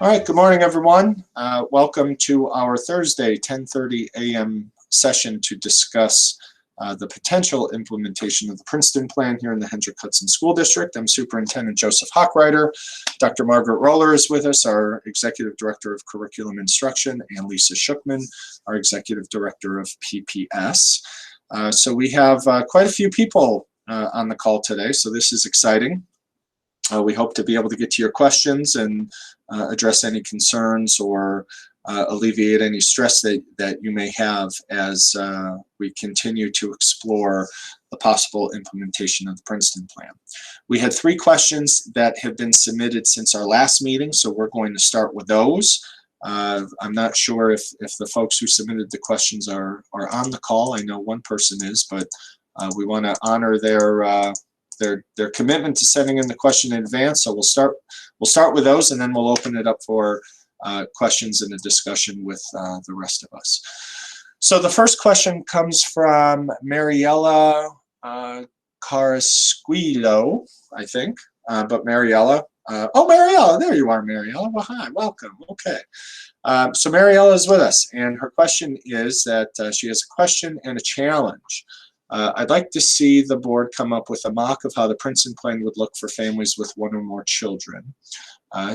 All right, good morning, everyone. Welcome to our Thursday 10:30 a.m. session to discuss the potential implementation of the Princeton plan here in the Hendrick-Hudson School District. I'm Superintendent Joseph Hochreiter. Dr. Margaret Roller is with us, our Executive Director of Curriculum Instruction, and Lisa Shookman, our Executive Director of PPS. So we have quite a few people on the call today, so this is exciting. We hope to be able to get to your questions and address any concerns or alleviate any stress that you may have as we continue to explore the possible implementation of the Princeton plan. We had 3 questions that have been submitted since our last meeting, so we're going to start with those. I'm not sure if the folks who submitted the questions are on the call. I know one person is, but we want to honor their commitment to sending in the question in advance. So we'll start with those, and then we'll open it up for questions and a discussion with the rest of us. So the first question comes from Mariella Carasquillo, I think, but Mariella. Oh, Mariella, there you are, Mariella. Well, hi, welcome. Okay. So Mariella is with us, and her question is that she has a question and a challenge. I'd like to see the board come up with a mock of how the Princeton plan would look for families with 1 or more children.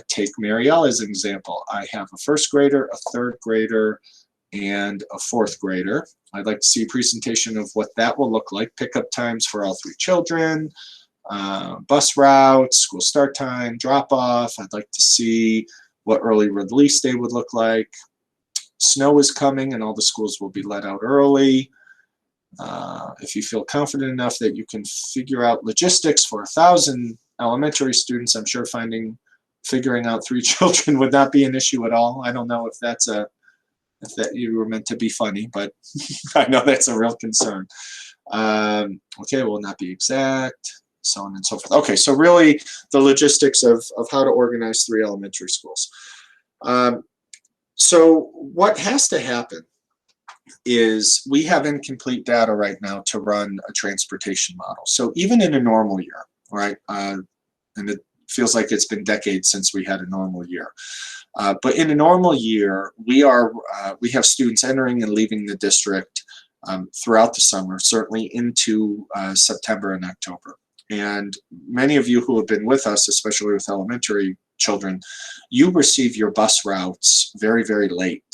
Take Mariella as an example. I have a 1st grader, a 3rd grader, and a 4th grader. I'd like to see a presentation of what that will look like. Pickup times for all 3 children, bus routes, school start time, drop off. I'd like to see what early release day would look like. Snow is coming and all the schools will be let out early. If you feel confident enough that you can figure out logistics for 1,000 elementary students, I'm sure figuring out 3 children would not be an issue at all. I don't know if that you were meant to be funny, but I know that's a real concern. Okay, will not be exact, so on and so forth. Okay, so really the logistics of how to organize 3 elementary schools. So what has to happen is we have incomplete data right now to run a transportation model. So even in a normal year, right, and it feels like it's been decades since we had a normal year. But in a normal year, we have students entering and leaving the district throughout the summer, certainly into September and October. And many of you who have been with us, especially with elementary children, you receive your bus routes very, very late.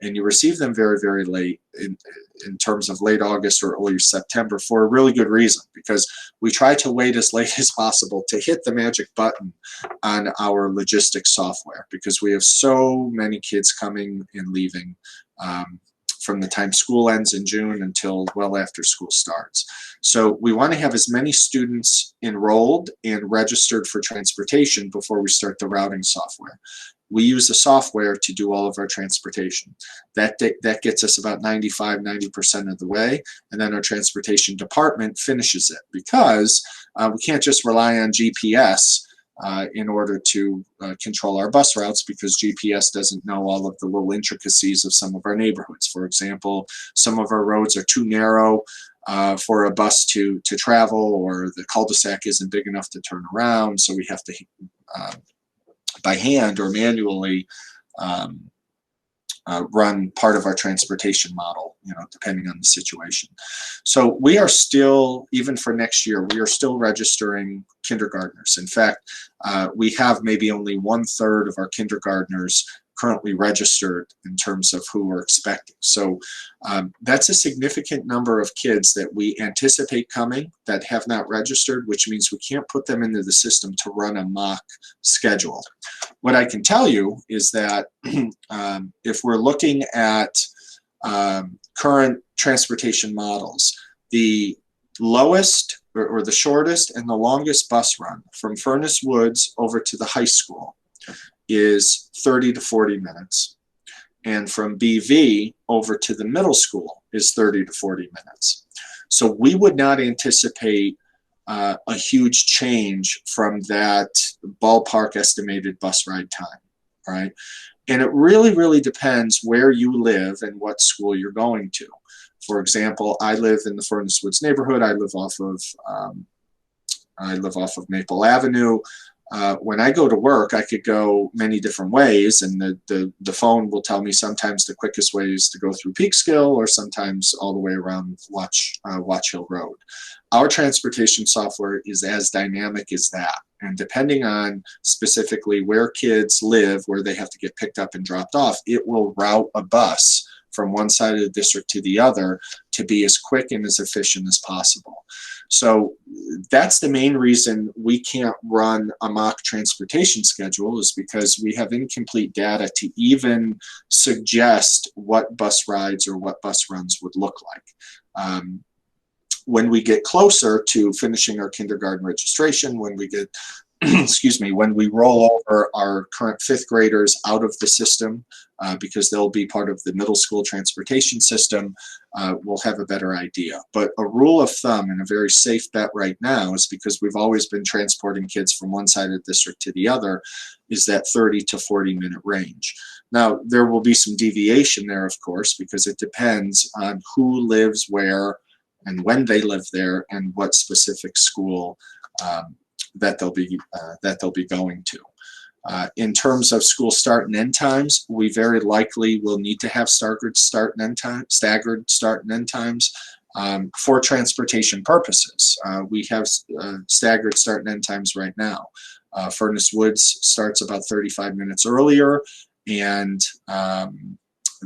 And you receive them very, very late in terms of late August or early September for a really good reason, because we try to wait as late as possible to hit the magic button on our logistics software, because we have so many kids coming and leaving from the time school ends in June until well after school starts. So we want to have as many students enrolled and registered for transportation before we start the routing software. We use the software to do all of our transportation. That gets us about 90% of the way, and then our transportation department finishes it, because we can't just rely on GPS in order to control our bus routes, because GPS doesn't know all of the little intricacies of some of our neighborhoods. For example, some of our roads are too narrow for a bus to travel, or the cul-de-sac isn't big enough to turn around, so we have to by hand or manually run part of our transportation model, depending on the situation. So we are still, even for next year, we are still registering kindergartners. In fact, we have maybe only 1/3 of our kindergartners currently registered in terms of who we're expecting. So that's a significant number of kids that we anticipate coming that have not registered, which means we can't put them into the system to run a mock schedule. What I can tell you is that if we're looking at current transportation models, the lowest or the shortest and the longest bus run from Furnace Woods over to the high school is 30 to 40 minutes. And from BV over to the middle school is 30 to 40 minutes. So we would not anticipate a huge change from that ballpark estimated bus ride time, right? And it really, really depends where you live and what school you're going to. For example, I live in the Furnace Woods neighborhood. I live off of Maple Avenue. When I go to work, I could go many different ways, and the phone will tell me sometimes the quickest way is to go through Peekskill, or sometimes all the way around Watch Hill Road. Our transportation software is as dynamic as that, and depending on specifically where kids live, where they have to get picked up and dropped off, it will route a bus from one side of the district to the other to be as quick and as efficient as possible. So that's the main reason we can't run a mock transportation schedule, is because we have incomplete data to even suggest what bus rides or what bus runs would look like. When we get closer to finishing our kindergarten registration, when we get excuse me, when we roll over our current fifth graders out of the system, because they'll be part of the middle school transportation system, we'll have a better idea. But a rule of thumb and a very safe bet right now is, because we've always been transporting kids from one side of the district to the other, is that 30 to 40 minute range. Now, there will be some deviation there, of course, because it depends on who lives where and when they live there and what specific school that they'll be going to. In terms of school start and end times, we very likely will need to have staggered start and end times for transportation purposes. We have staggered start and end times right now. Furnace Woods starts about 35 minutes earlier, and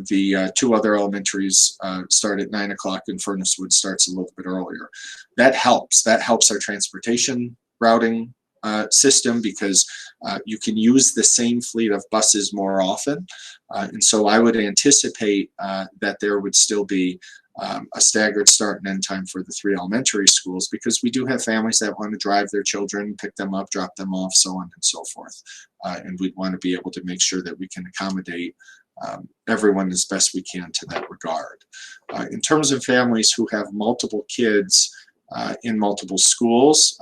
the two other elementaries start at 9 o'clock, and Furnace Woods starts a little bit earlier. That helps. That helps our transportation routing system, because you can use the same fleet of buses more often. And so I would anticipate that there would still be a staggered start and end time for the 3 elementary schools, because we do have families that want to drive their children, pick them up, drop them off, so on and so forth. And we'd want to be able to make sure that we can accommodate everyone as best we can to that regard. In terms of families who have multiple kids in multiple schools,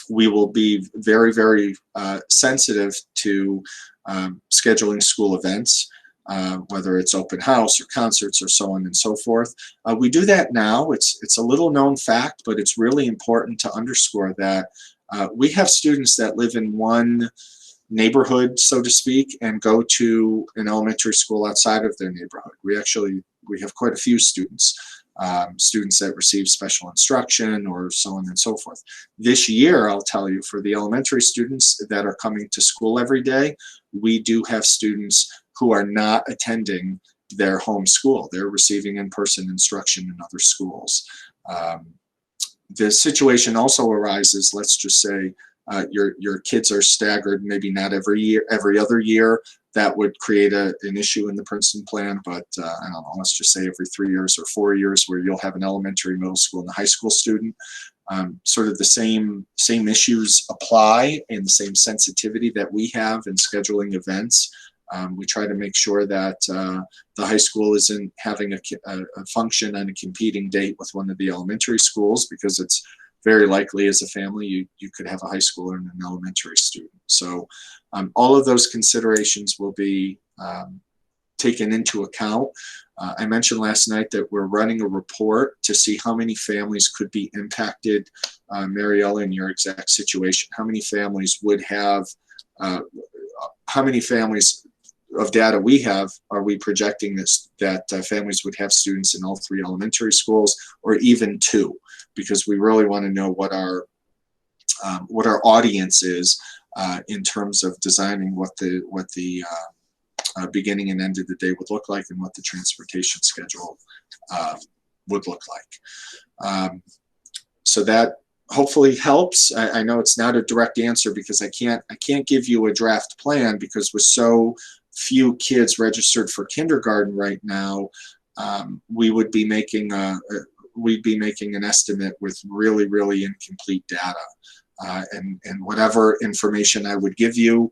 we will be very, very sensitive to scheduling school events, whether it's open house or concerts or so on and so forth. We do that now. It's a little known fact, but it's really important to underscore that we have students that live in one neighborhood, so to speak, and go to an elementary school outside of their neighborhood. We have quite a few students that receive special instruction or so on and so forth. This year, I'll tell you, for the elementary students that are coming to school every day, we do have students who are not attending their home school. They're receiving in-person instruction in other schools. The situation also arises, let's just say, your kids are staggered, maybe not every year, every other year. That would create an issue in the Princeton plan, but I don't know, let's just say every 3 years or 4 years, where you'll have an elementary, middle school, and a high school student. Sort of the same issues apply, and the same sensitivity that we have in scheduling events. We try to make sure that the high school isn't having a function on a competing date with one of the elementary schools, because it's very likely as a family you could have a high schooler and an elementary student. So all of those considerations will be taken into account. I mentioned last night that we're running a report to see how many families could be impacted, Mariella, in your exact situation. How many families would have, how many families of data we have are we projecting that families would have students in all 3 elementary schools, or even 2, because we really want to know what our audience is in terms of designing what the beginning and end of the day would look like, and what the transportation schedule would look like. So that hopefully helps. I know it's not a direct answer, because I can't give you a draft plan, because with so few kids registered for kindergarten right now, we would be making an estimate with really, really incomplete data, and whatever information I would give you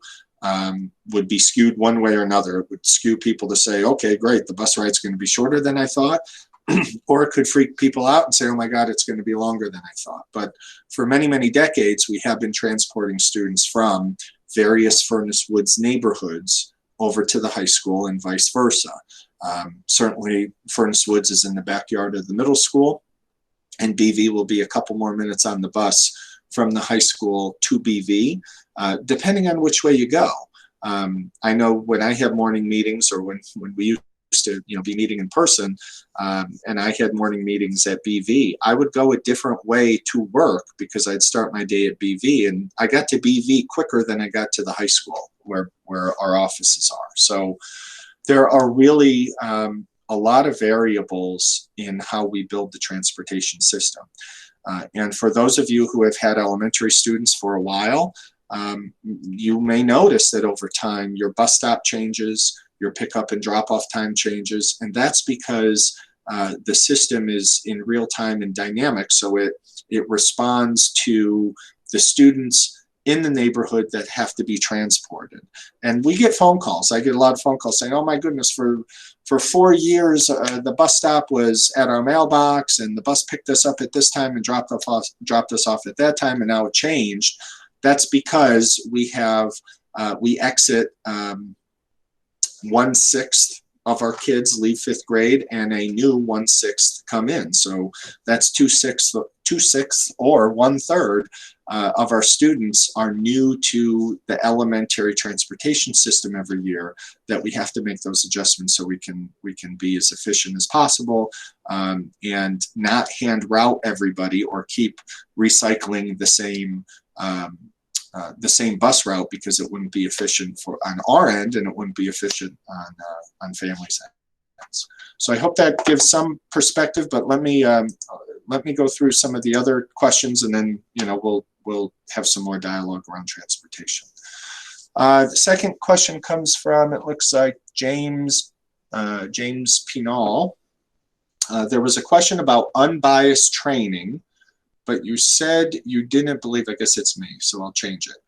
would be skewed one way or another. It would skew people to say, okay, great, the bus ride's going to be shorter than I thought, or it could freak people out and say, oh my God, it's going to be longer than I thought. But for many, many decades, we have been transporting students from various Furnace Woods neighborhoods over to the high school, and vice versa. Certainly, Furnace Woods is in the backyard of the middle school, and BV will be a couple more minutes on the bus from the high school to BV, depending on which way you go. I know when I have morning meetings, or when we used to be meeting in person, and I had morning meetings at BV, I would go a different way to work because I'd start my day at BV, and I got to BV quicker than I got to the high school where our offices are. So there are really a lot of variables in how we build the transportation system. And for those of you who have had elementary students for a while, you may notice that over time your bus stop changes, your pickup and drop off time changes, and that's because the system is in real time and dynamic, so it responds to the students in the neighborhood that have to be transported. And we get phone calls. I get a lot of phone calls saying, oh my goodness, for 4 years the bus stop was at our mailbox, and the bus picked us up at this time and dropped us off at that time, and now it changed. That's because we exit 1/6 of our kids leave 5th grade, and a new 1/6 come in. So that's 2/6 or 1/3 of our students are new to the elementary transportation system every year, that we have to make those adjustments so we can be as efficient as possible, and not hand route everybody or keep recycling the same bus route, because it wouldn't be efficient on our end, and it wouldn't be efficient on families' ends. So I hope that gives some perspective, but let me go through some of the other questions, and then we'll have some more dialogue around transportation. The second question comes from, it looks like, James Pinal. There was a question about unbiased training, but you said you didn't believe, I guess it's me, so I'll change it.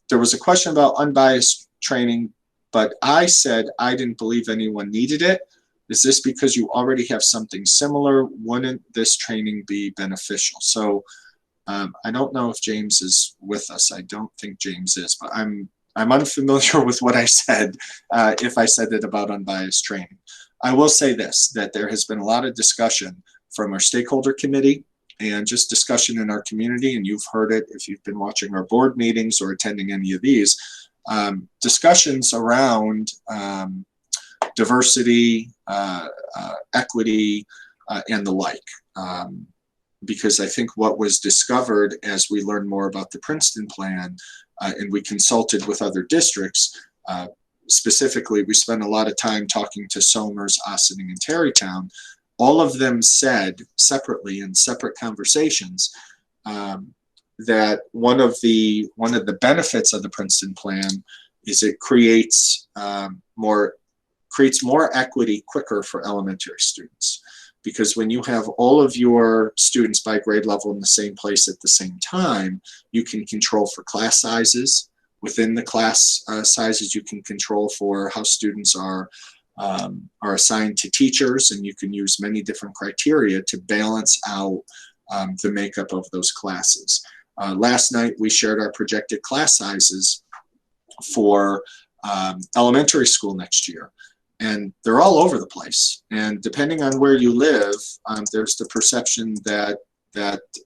There was a question about unbiased training, but I said I didn't believe anyone needed it. Is this because you already have something similar? Wouldn't this training be beneficial? So I don't know if James is with us. I don't think James is, but I'm unfamiliar with what I said, if I said it about unbiased training. I will say this, that there has been a lot of discussion from our stakeholder committee, and just discussion in our community, and you've heard it if you've been watching our board meetings or attending any of these, discussions around diversity, equity, and the like. Because I think what was discovered as we learned more about the Princeton plan, and we consulted with other districts, specifically we spent a lot of time talking to Somers, Ossining, and Tarrytown. All of them said separately in separate conversations that one of the benefits of the Princeton plan is it creates more equity quicker for elementary students, because when you have all of your students by grade level in the same place at the same time, you can control for class sizes. Within the class sizes, you can control for how students are assigned to teachers, and you can use many different criteria to balance out the makeup of those classes. Last night we shared our projected class sizes for elementary school next year, and they're all over the place, and depending on where you live, there's the perception that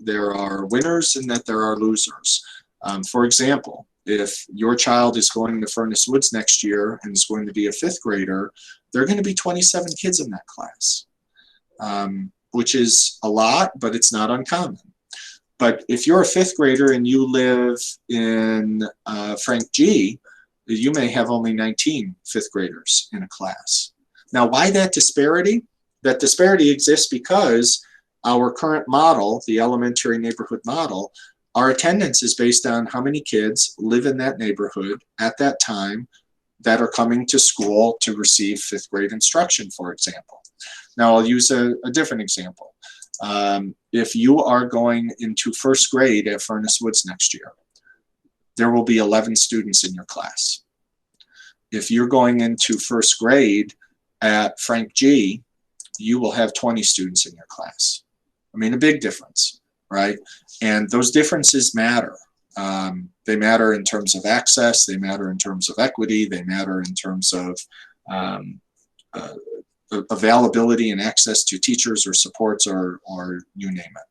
there are winners and that there are losers. For example, if your child is going to Furnace Woods next year and is going to be a 5th grader, there are going to be 27 kids in that class, which is a lot, but it's not uncommon. But if you're a 5th grader and you live in Frank G, you may have only 19 5th graders in a class. Now, why that disparity? That disparity exists because our current model, the elementary neighborhood model, our attendance is based on how many kids live in that neighborhood at that time that are coming to school to receive 5th grade instruction, for example. Now, I'll use a different example. If you are going into 1st grade at Furnace Woods next year, there will be 11 students in your class. If you're going into 1st grade at Frank G, you will have 20 students in your class. I mean, a big difference, right? And those differences matter. They matter in terms of access, they matter in terms of equity, they matter in terms of availability and access to teachers or supports, or you name it.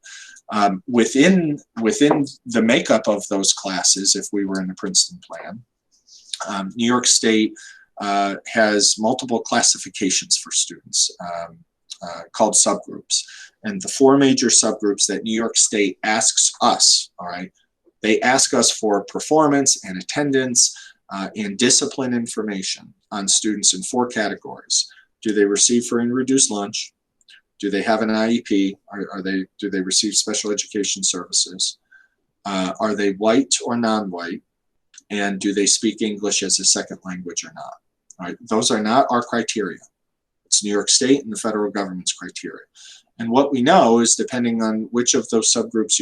Within the makeup of those classes, if we were in the Princeton plan, New York State has multiple classifications for students called subgroups. And the 4 major subgroups that New York State asks us, all right, they ask us for performance and attendance and discipline information on students in 4 categories. Do they receive free and reduced lunch? Do they have an IEP? Do they receive special education services? Are they white or non-white? And do they speak English as a second language or not? All right, those are not our criteria. It's New York State and the federal government's criteria. And what we know is, depending on which of those subgroups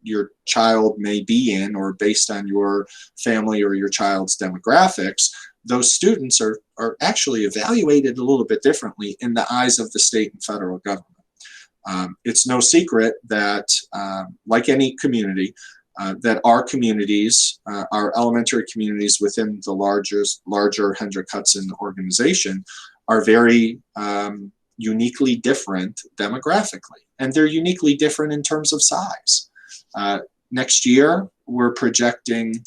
your child may be in, or based on your family or your child's demographics, those students are actually evaluated a little bit differently in the eyes of the state and federal government. It's no secret that, like any community, that our communities, our elementary communities within the larger Hendrick Hudson organization, are very uniquely different demographically, and they're uniquely different in terms of size. Next year we're projecting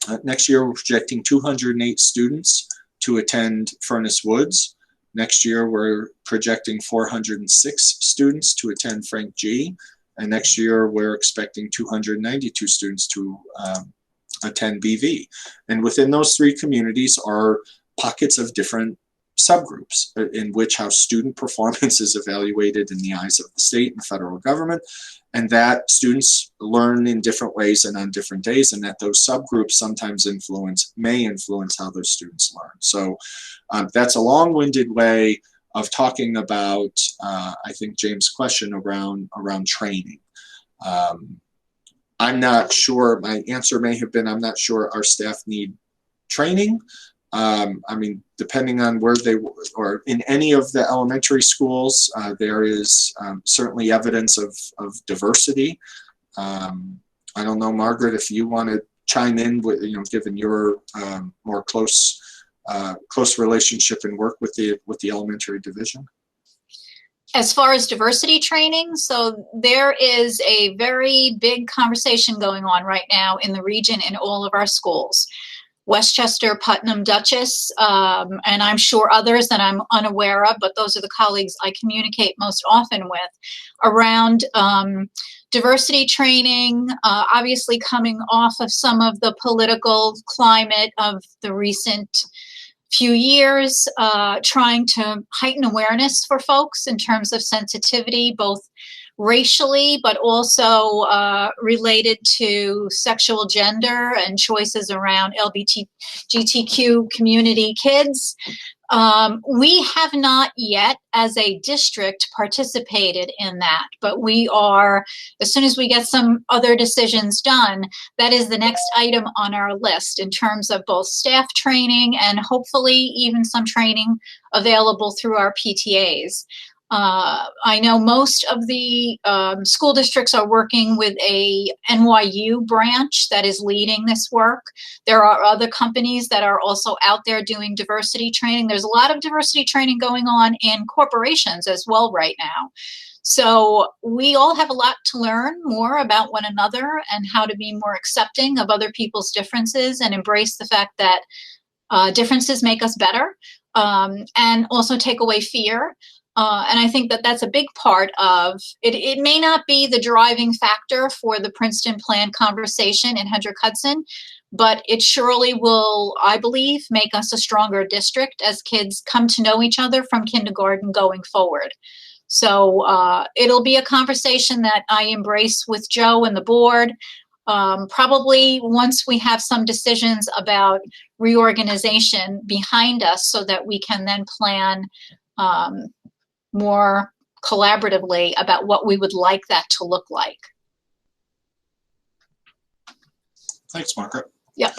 208 students to attend Furnace Woods. Next year we're projecting 406 students to attend Frank G. And next year we're expecting 292 students to attend BV. And within those 3 communities are pockets of different subgroups in which how student performance is evaluated in the eyes of the state and federal government, and that students learn in different ways and on different days, and that those subgroups sometimes may influence how those students learn. So that's a long-winded way of talking about, I think, James' question around training. I'm not sure, my answer may have been, I'm not sure our staff need training. I mean, depending on where they, or in any of the elementary schools, there is certainly evidence of diversity. I don't know, Margaret, if you want to chime in with, given your more close relationship and work with the elementary division. As far as diversity training, so there is a very big conversation going on right now in the region in all of our schools. Westchester, Putnam, Dutchess, and I'm sure others that I'm unaware of, but those are the colleagues I communicate most often with, around diversity training, obviously coming off of some of the political climate of the recent few years, trying to heighten awareness for folks in terms of sensitivity, both racially, but also related to sexual gender and choices around LGBTQ community kids. We have not yet, as a district, participated in that, but we are, as soon as we get some other decisions done, that is the next item on our list in terms of both staff training and hopefully even some training available through our PTAs. I know most of the school districts are working with a NYU branch that is leading this work. There are other companies that are also out there doing diversity training. There's a lot of diversity training going on in corporations as well right now. So we all have a lot to learn more about one another and how to be more accepting of other people's differences and embrace the fact that differences make us better, and also take away fear. And I think that that's a big part of it. It may not be the driving factor for the Princeton plan conversation in Hendrick Hudson, but it surely will, I believe, make us a stronger district as kids come to know each other from kindergarten going forward. So it'll be a conversation that I embrace with Joe and the board. Probably once we have some decisions about reorganization behind us so that we can then plan more collaboratively about what we would like that to look like. Thanks, Margaret. Yep.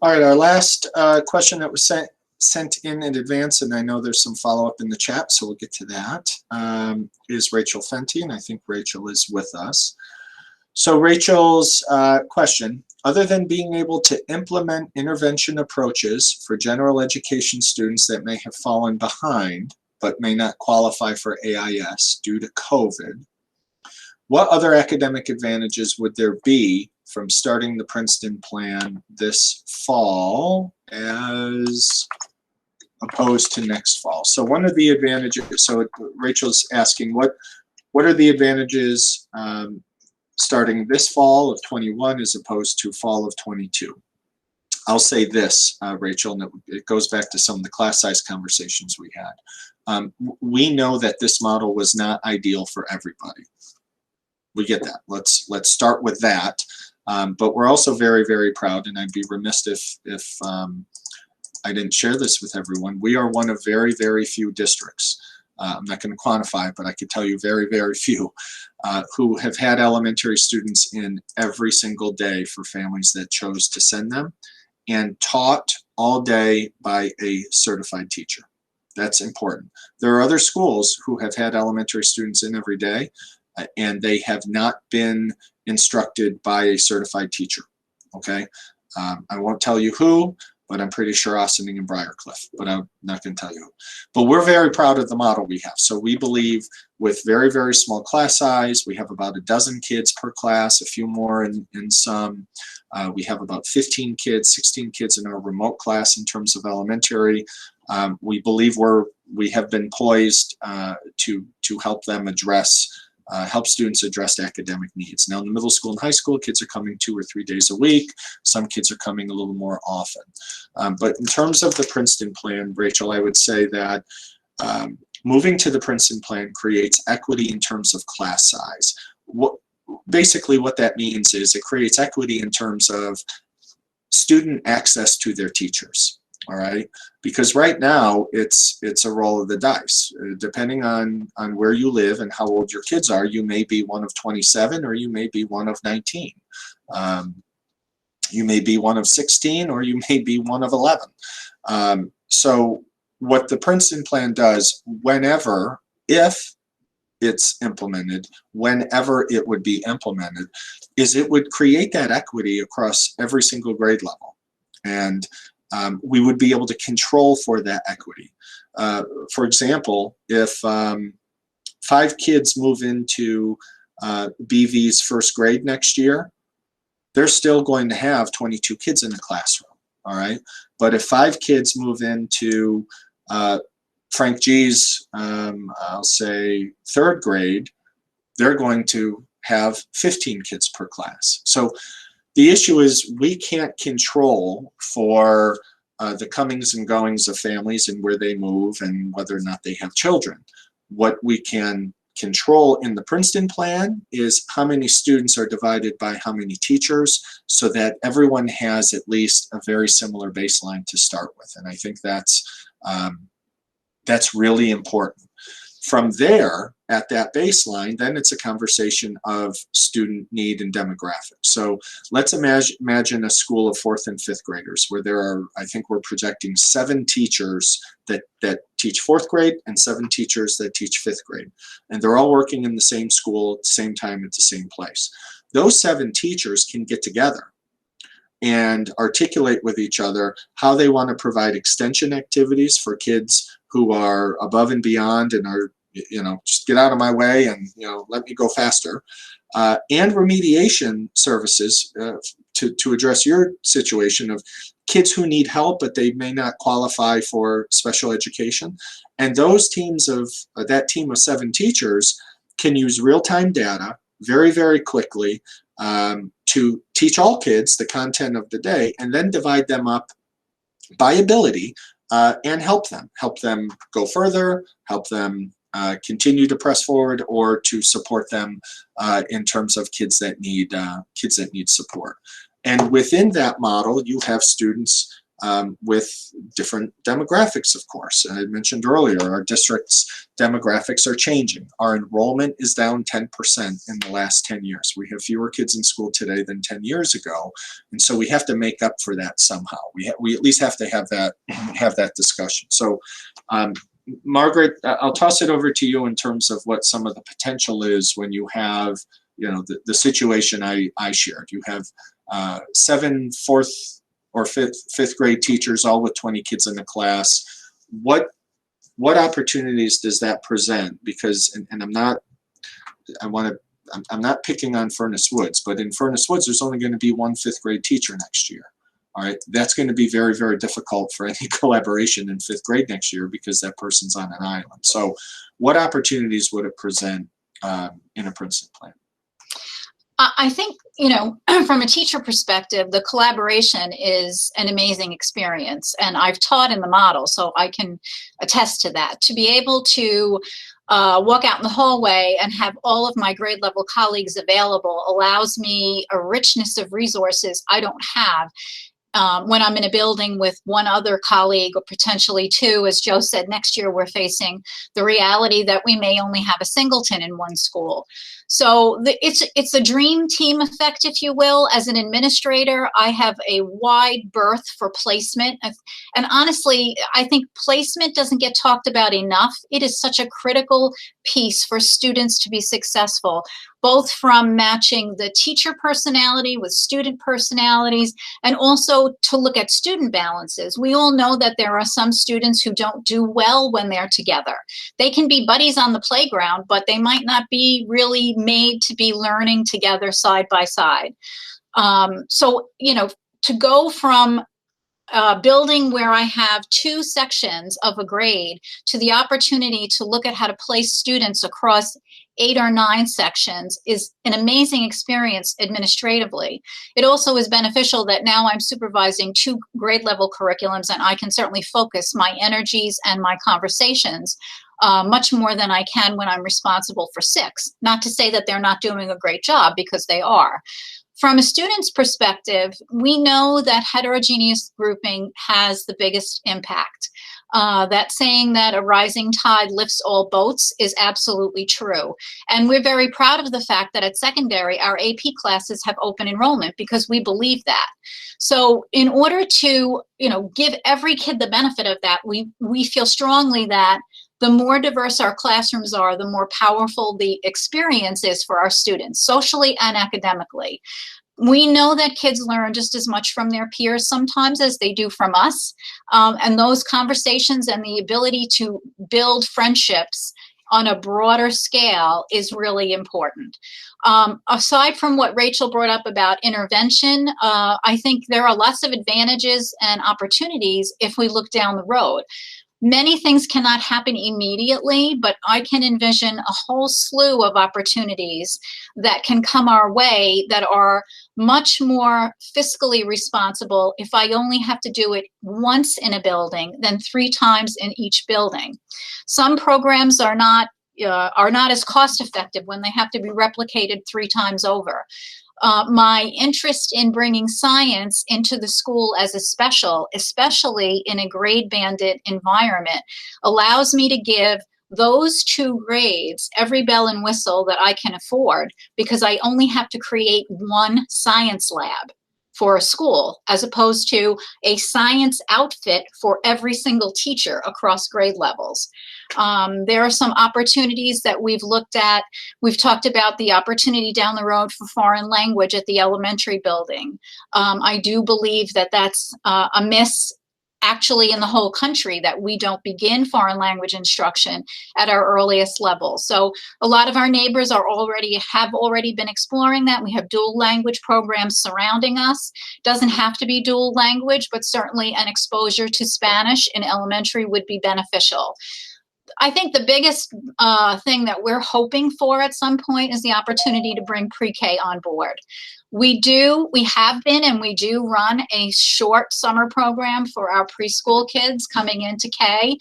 All right, our last question that was sent in advance, and I know there's some follow-up in the chat, so we'll get to that, is Rachel Fenty, and I think Rachel is with us. So Rachel's question, other than being able to implement intervention approaches for general education students that may have fallen behind but may not qualify for AIS due to COVID, What other academic advantages would there be from starting the Princeton plan this fall as opposed to next fall? So one of the advantages, so Rachel's asking, what are the advantages starting this fall of 21 as opposed to fall of 22? I'll say this, Rachel, and it goes back to some of the class size conversations we had. We know that this model was not ideal for everybody. We get that. Let's start with that. But we're also very, very proud, and I'd be remiss if I didn't share this with everyone. We are one of very, very few districts. I'm not going to quantify, but I could tell you very, very few who have had elementary students in every single day for families that chose to send them, and taught all day by a certified teacher. That's important. There are other schools who have had elementary students in every day, and they have not been instructed by a certified teacher, okay? I won't tell you who, but I'm pretty sure Ossining and Briarcliff, but I'm not going to tell you who. But we're very proud of the model we have. So we believe with very, very small class size, we have about 12 kids per class, a few more in some. We have about 15 kids, 16 kids in our remote class in terms of elementary. We believe we have been poised to help them help students address academic needs. Now in the middle school and high school, kids are coming 2 or 3 days a week. Some kids are coming a little more often. But in terms of the Princeton plan, Rachel, I would say that moving to the Princeton plan creates equity in terms of class size. Basically what that means is it creates equity in terms of student access to their teachers. All right, because right now it's a roll of the dice. Depending on where you live and how old your kids are, you may be one of 27 or you may be one of 19. You may be one of 16 or you may be one of 11. So what the Princeton plan does, if it's implemented, whenever it would be implemented, is it would create that equity across every single grade level. And we would be able to control for that equity. For example, if 5 kids move into BV's first grade next year, they're still going to have 22 kids in the classroom, all right? But if 5 kids move into Frank G's, I'll say, 3rd grade, they're going to have 15 kids per class. So the issue is we can't control for the comings and goings of families and where they move and whether or not they have children. What we can control in the Princeton plan is how many students are divided by how many teachers, so that everyone has at least a very similar baseline to start with. And I think that's really important. From there, at that baseline, then it's a conversation of student need and demographics. So let's imagine a school of 4th and 5th graders where there are, I think we're projecting 7 teachers that teach 4th grade and 7 teachers that teach 5th grade. And they're all working in the same school at the same time at the same place. Those 7 teachers can get together and articulate with each other how they want to provide extension activities for kids who are above and beyond and are, just get out of my way and, let me go faster. And remediation services to address your situation of kids who need help, but they may not qualify for special education. And those teams that team of 7 teachers can use real-time data very, very quickly to teach all kids the content of the day and then divide them up by ability and help them go further, help them continue to press forward, or to support them in terms of kids that need support. And within that model, you have students with different demographics, of course. And I mentioned earlier, our district's demographics are changing. Our enrollment is down 10% in the last 10 years. We have fewer kids in school today than 10 years ago. And so we have to make up for that somehow. We at least have to have that discussion. So Margaret, I'll toss it over to you in terms of what some of the potential is when you have, the situation I shared. You have 7 4th or fifth grade teachers, all with 20 kids in the class. What opportunities does that present? Because, and I want I'm not picking on Furnace Woods, but in Furnace Woods, there's only going to be one 5th grade teacher next year. All right, that's going to be very, very difficult for any collaboration in 5th grade next year because that person's on an island. So what opportunities would it present in a Princeton plan? I think, from a teacher perspective, the collaboration is an amazing experience. And I've taught in the model, so I can attest to that. To be able to walk out in the hallway and have all of my grade level colleagues available allows me a richness of resources I don't have when I'm in a building with one other colleague or potentially 2. As Joe said, next year we're facing the reality that we may only have a singleton in one school. So it's a dream team effect, if you will. As an administrator, I have a wide berth for placement. And honestly, I think placement doesn't get talked about enough. It is such a critical piece for students to be successful, both from matching the teacher personality with student personalities, and also to look at student balances. We all know that there are some students who don't do well when they're together. They can be buddies on the playground, but they might not be really made to be learning together side by side. So, to go from a building where I have 2 sections of a grade to the opportunity to look at how to place students across 8 or 9 sections is an amazing experience administratively. It also is beneficial that now I'm supervising 2 grade level curriculums, and I can certainly focus my energies and my conversations much more than I can when I'm responsible for 6. Not to say that they're not doing a great job, because they are. From a student's perspective, we know that heterogeneous grouping has the biggest impact. That saying that a rising tide lifts all boats is absolutely true. And we're very proud of the fact that at secondary, our AP classes have open enrollment, because we believe that. So in order to, give every kid the benefit of that, we feel strongly that the more diverse our classrooms are, the more powerful the experience is for our students, socially and academically. We know that kids learn just as much from their peers sometimes as they do from us. And those conversations and the ability to build friendships on a broader scale is really important. Aside from what Rachel brought up about intervention, I think there are lots of advantages and opportunities if we look down the road. Many things cannot happen immediately, but I can envision a whole slew of opportunities that can come our way that are much more fiscally responsible if I only have to do it once in a building than 3 times in each building. Some programs are not as cost effective when they have to be replicated 3 times over. My interest in bringing science into the school as a special, especially in a grade banded environment, allows me to give those 2 grades every bell and whistle that I can afford, because I only have to create 1 science lab for a school, as opposed to a science outfit for every single teacher across grade levels. There are some opportunities that we've looked at. We've talked about the opportunity down the road for foreign language at the elementary building. I do believe that that's a miss actually in the whole country, that we don't begin foreign language instruction at our earliest level. So a lot of our neighbors have already been exploring that. We have dual language programs surrounding us. Doesn't have to be dual language, but certainly an exposure to Spanish in elementary would be beneficial. I think the biggest thing that we're hoping for at some point is the opportunity to bring pre-K on board. We have been, and we do run a short summer program for our preschool kids coming into K.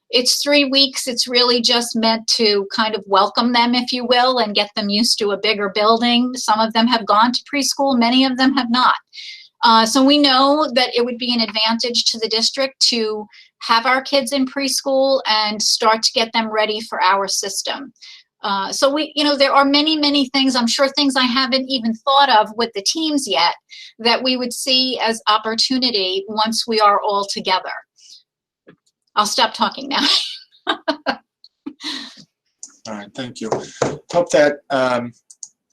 It's 3 weeks. It's really just meant to kind of welcome them, if you will, and get them used to a bigger building. Some of them have gone to preschool. Many of them have not. So we know that it would be an advantage to the district to have our kids in preschool and start to get them ready for our system. So there are many, many things, I'm sure things I haven't even thought of with the teams yet, that we would see as opportunity once we are all together. I'll stop talking now. All right, thank you. Hope that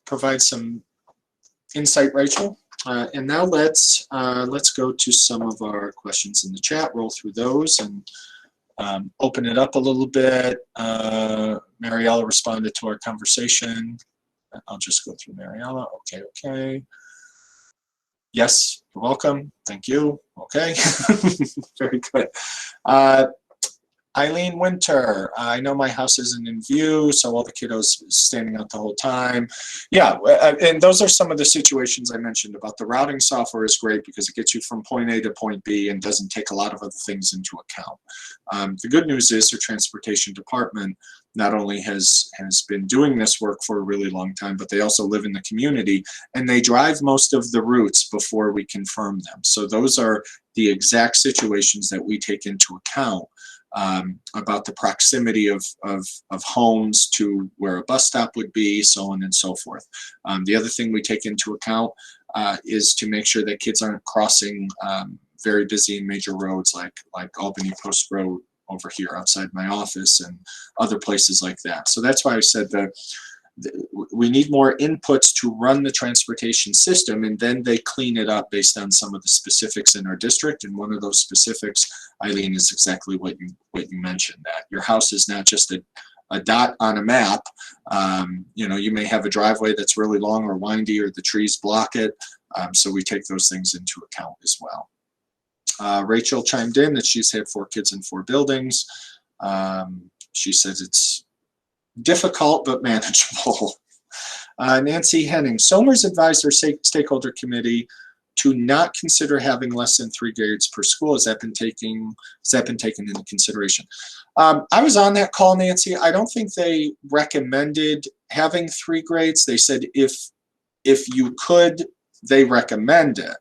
provides some insight, Rachel. And now let's go to some of our questions in the chat, roll through those, and open it up a little bit. Mariella responded to our conversation I'll just go through Mariella. Okay, okay. Yes, you're welcome. Thank you. Okay. Very good. Eileen Winter, I know my house isn't in view, so all the kiddos standing out the whole time. Yeah, and those are some of the situations I mentioned about the routing software is great because it gets you from point A to point B and doesn't take a lot of other things into account. The good news is the transportation department not only has been doing this work for a really long time, but they also live in the community and they drive most of the routes before we confirm them. So those are the exact situations that we take into account. About the proximity of homes to where a bus stop would be, so on and so forth. The other thing we take into account is to make sure that kids aren't crossing very busy and major roads like Albany Post Road over here outside my office and other places like that. So that's why I said that we need more inputs to run the transportation system, and then they clean it up based on some of the specifics in our district. And one of those specifics, Eileen, is exactly what you mentioned, that your house is not just a dot on a map. You know, you may have a driveway that's really long or windy, or the trees block it. So we take those things into account as well. Rachel chimed in that she's had 4 kids in 4 buildings. She says it's difficult but manageable. Nancy Henning, Somers advised their stakeholder committee to not consider having less than 3 grades per school. Has that been taken into consideration? I was on that call, Nancy. I don't think they recommended having 3 grades. They said if you could, they recommend it.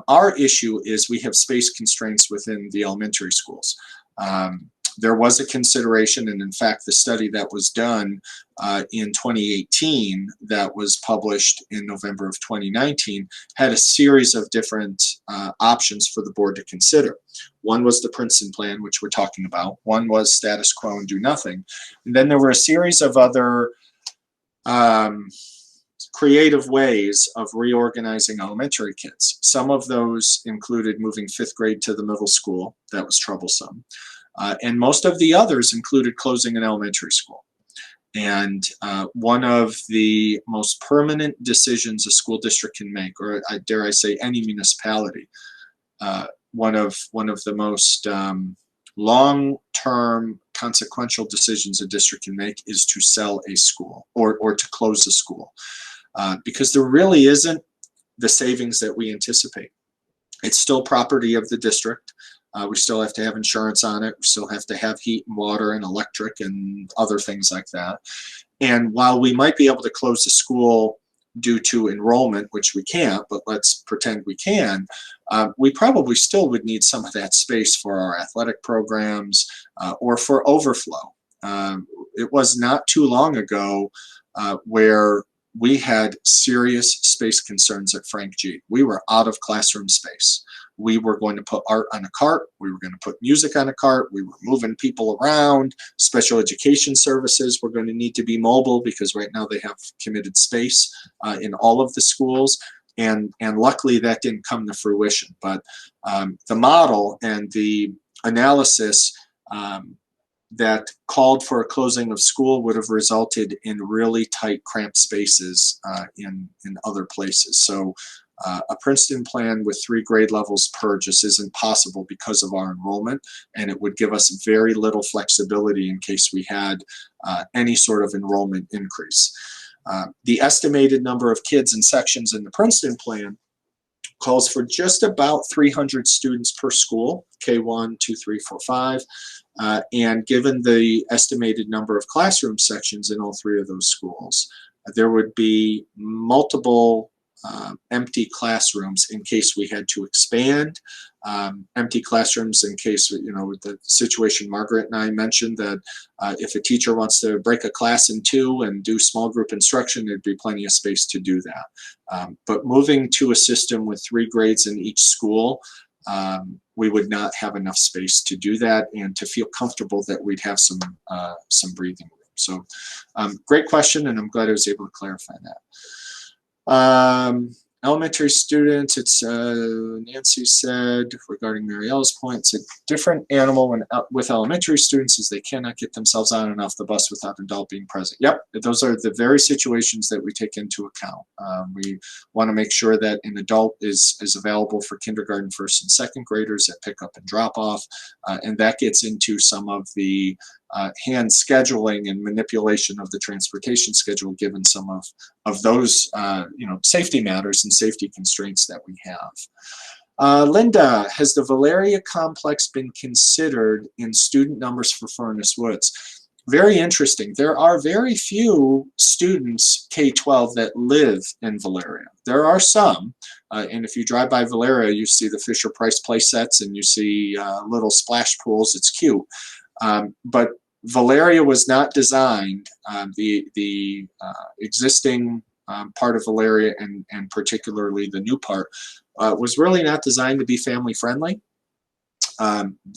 Our issue is we have space constraints within the elementary schools. There was a consideration, and in fact, the study that was done in 2018 that was published in November of 2019 had a series of different options for the board to consider. One was the Princeton plan, which we're talking about. One was status quo and do nothing. And then there were a series of other creative ways of reorganizing elementary kids. Some of those included moving 5th grade to the middle school. That was troublesome. And most of the others included closing an elementary school. And one of the most permanent decisions a school district can make, or dare I say any municipality, one of the most long-term consequential decisions a district can make is to sell a school or to close a school. Because there really isn't the savings that we anticipate. It's still property of the district. We still have to have insurance on it. We still have to have heat and water and electric and other things like that. And while we might be able to close the school due to enrollment, which we can't, but let's pretend we can, we probably still would need some of that space for our athletic programs or for overflow. It was not too long ago where we had serious space concerns at Frank G. We were out of classroom space. We were going to put art on a cart. We were going to put music on a cart. We were moving people around. Special education services were going to need to be mobile because right now they have committed space in all of the schools. And luckily that didn't come to fruition. But the model and the analysis that called for a closing of school would have resulted in really tight, cramped spaces in other places. So a Princeton plan with 3 grade levels per just isn't possible because of our enrollment, and it would give us very little flexibility in case we had any sort of enrollment increase. The estimated number of kids in sections in the Princeton plan calls for just about 300 students per school, K1, 2, 3, 4, 5. And given the estimated number of classroom sections in all 3 of those schools, there would be multiple empty classrooms in case we had to expand, empty classrooms in case, you know, with the situation Margaret and I mentioned, that if a teacher wants to break a class in 2 and do small group instruction, there'd be plenty of space to do that. But moving to a system with 3 grades in each school, we would not have enough space to do that and to feel comfortable that we'd have some breathing room. So great question, and I'm glad I was able to clarify that. Elementary students, it's Nancy said regarding Mariella's point, it's a different animal when with elementary students is they cannot get themselves on and off the bus without an adult being present. Yep, those are the very situations that we take into account. We want to make sure that an adult is available for kindergarten, first and second graders at pickup and drop off, and that gets into some of the hand scheduling and manipulation of the transportation schedule, given some of those safety matters and safety constraints that we have. Linda, has the Valeria complex been considered in student numbers for Furnace Woods? Very interesting. There are very few students K-12 that live in Valeria. There are some, and if you drive by Valeria, you see the Fisher-Price play sets and you see little splash pools. It's cute. But Valeria was not designed, the existing part of Valeria and particularly the new part was really not designed to be family friendly.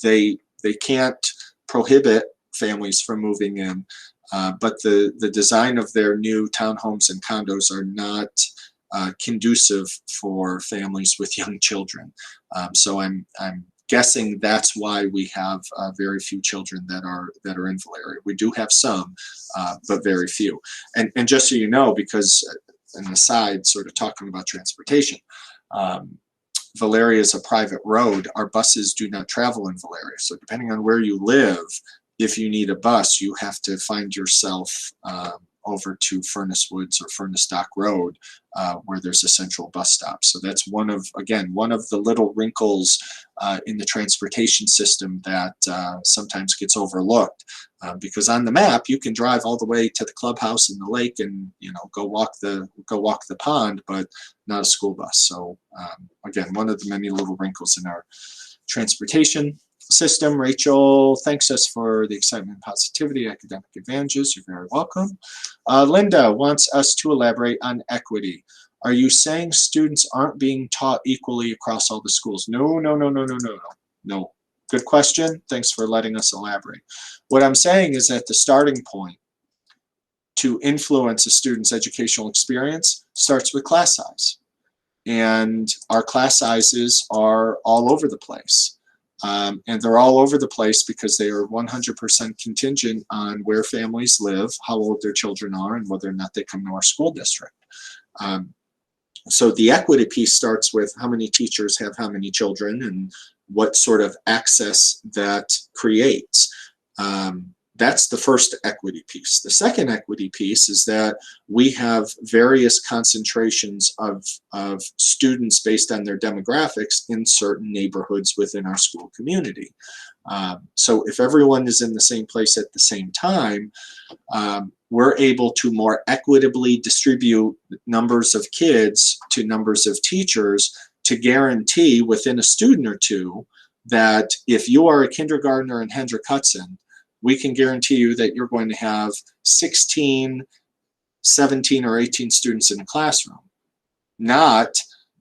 They can't prohibit families from moving in, but the design of their new townhomes and condos are not conducive for families with young children. So I'm guessing that's why we have very few children that are in Valeria. We do have some, but very few. And just so you know, because an aside, sort of talking about transportation, Valeria is a private road. Our buses do not travel in Valeria. So depending on where you live, if you need a bus, you have to find yourself over to Furnace Woods or Furnace Dock Road, where there's a central bus stop. So that's one of the little wrinkles in the transportation system that sometimes gets overlooked, because on the map you can drive all the way to the clubhouse and the lake and go walk the pond, but not a school bus. So again, one of the many little wrinkles in our transportation system. Rachel thanks us for the excitement and positivity, academic advantages. You're very welcome. Linda wants us to elaborate on equity. Are you saying students aren't being taught equally across all the schools? No. Good question. Thanks for letting us elaborate. What I'm saying is that the starting point to influence a student's educational experience starts with class size. And our class sizes are all over the place. And they're all over the place because they are 100% contingent on where families live, how old their children are, and whether or not they come to our school district. So the equity piece starts with how many teachers have how many children and what sort of access that creates. That's the first equity piece. The second equity piece is that we have various concentrations of students based on their demographics in certain neighborhoods within our school community. So if everyone is in the same place at the same time, we're able to more equitably distribute numbers of kids to numbers of teachers to guarantee within a student or two that if you are a kindergartner in Hendrick Hudson, we can guarantee you that you're going to have 16, 17, or 18 students in a classroom, not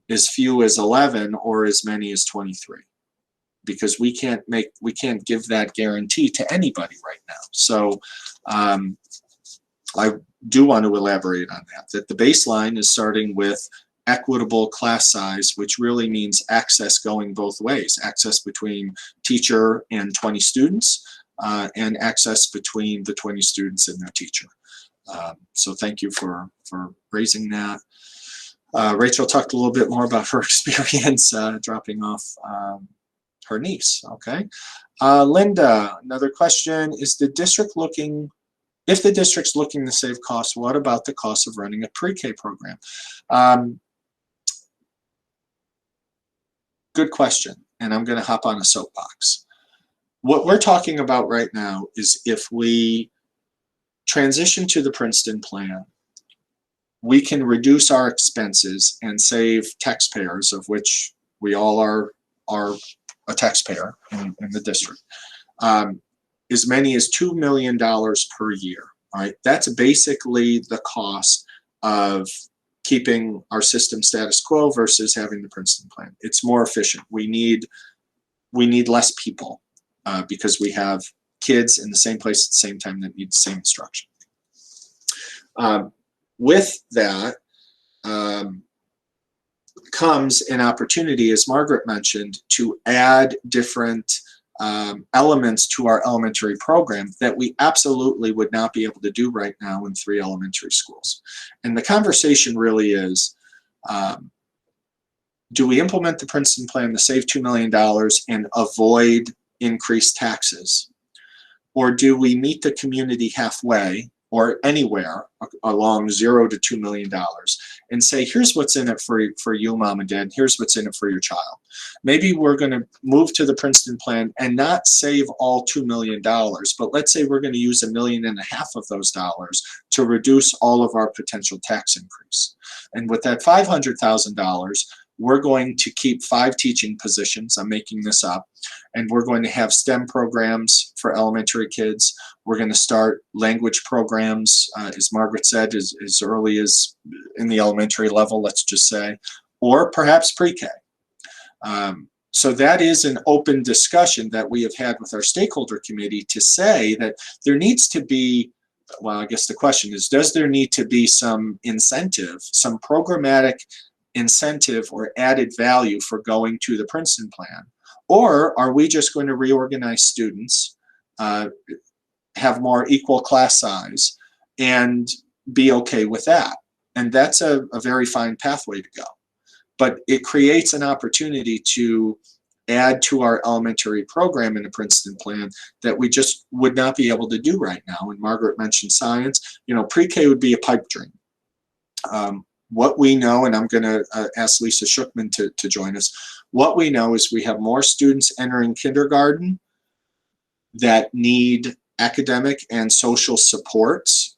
as few as 11 or as many as 23, because we can't give that guarantee to anybody right now. So I do want to elaborate on that the baseline is starting with equitable class size, which really means access going both ways, access between teacher and 20 students, and access between the 20 students and their teacher. So thank you for raising that. Rachel talked a little bit more about her experience dropping off her niece. Okay. Linda, another question. If the district's looking to save costs, what about the cost of running a pre-K program? Good question, and I'm going to hop on a soapbox. What we're talking about right now is if we transition to the Princeton plan, we can reduce our expenses and save taxpayers, of which we all are a taxpayer in the district, as many as $2 million per year. All right, that's basically the cost of keeping our system status quo versus having the Princeton plan. It's more efficient. We need less people because we have kids in the same place at the same time that need the same instruction. With that, comes an opportunity, as Margaret mentioned, to add different elements to our elementary program that we absolutely would not be able to do right now in 3 elementary schools. And the conversation really is, do we implement the Princeton plan to save $2 million and avoid increased taxes? Or do we meet the community halfway or anywhere along $0 to $2 million and say, here's what's in it for you, mom and dad, here's what's in it for your child. Maybe we're going to move to the Princeton plan and not save all $2 million, but let's say we're going to use $1.5 million of those dollars to reduce all of our potential tax increase. And with that $500,000, we're going to keep 5 teaching positions, I'm making this up, and we're going to have STEM programs for elementary kids. We're going to start language programs, as Margaret said, as early as in the elementary level, let's just say, or perhaps pre-K. So that is an open discussion that we have had with our stakeholder committee to say that there needs to be, well, I guess the question is, does there need to be some incentive, some programmatic incentive or added value for going to the Princeton plan? Or are we just going to reorganize students, have more equal class size, and be okay with that? And that's a very fine pathway to go. But it creates an opportunity to add to our elementary program in the Princeton plan that we just would not be able to do right now. And Margaret mentioned science. You know, pre-K would be a pipe dream. What we know, and I'm going to ask Lisa Shookman to join us, what we know is we have more students entering kindergarten that need academic and social supports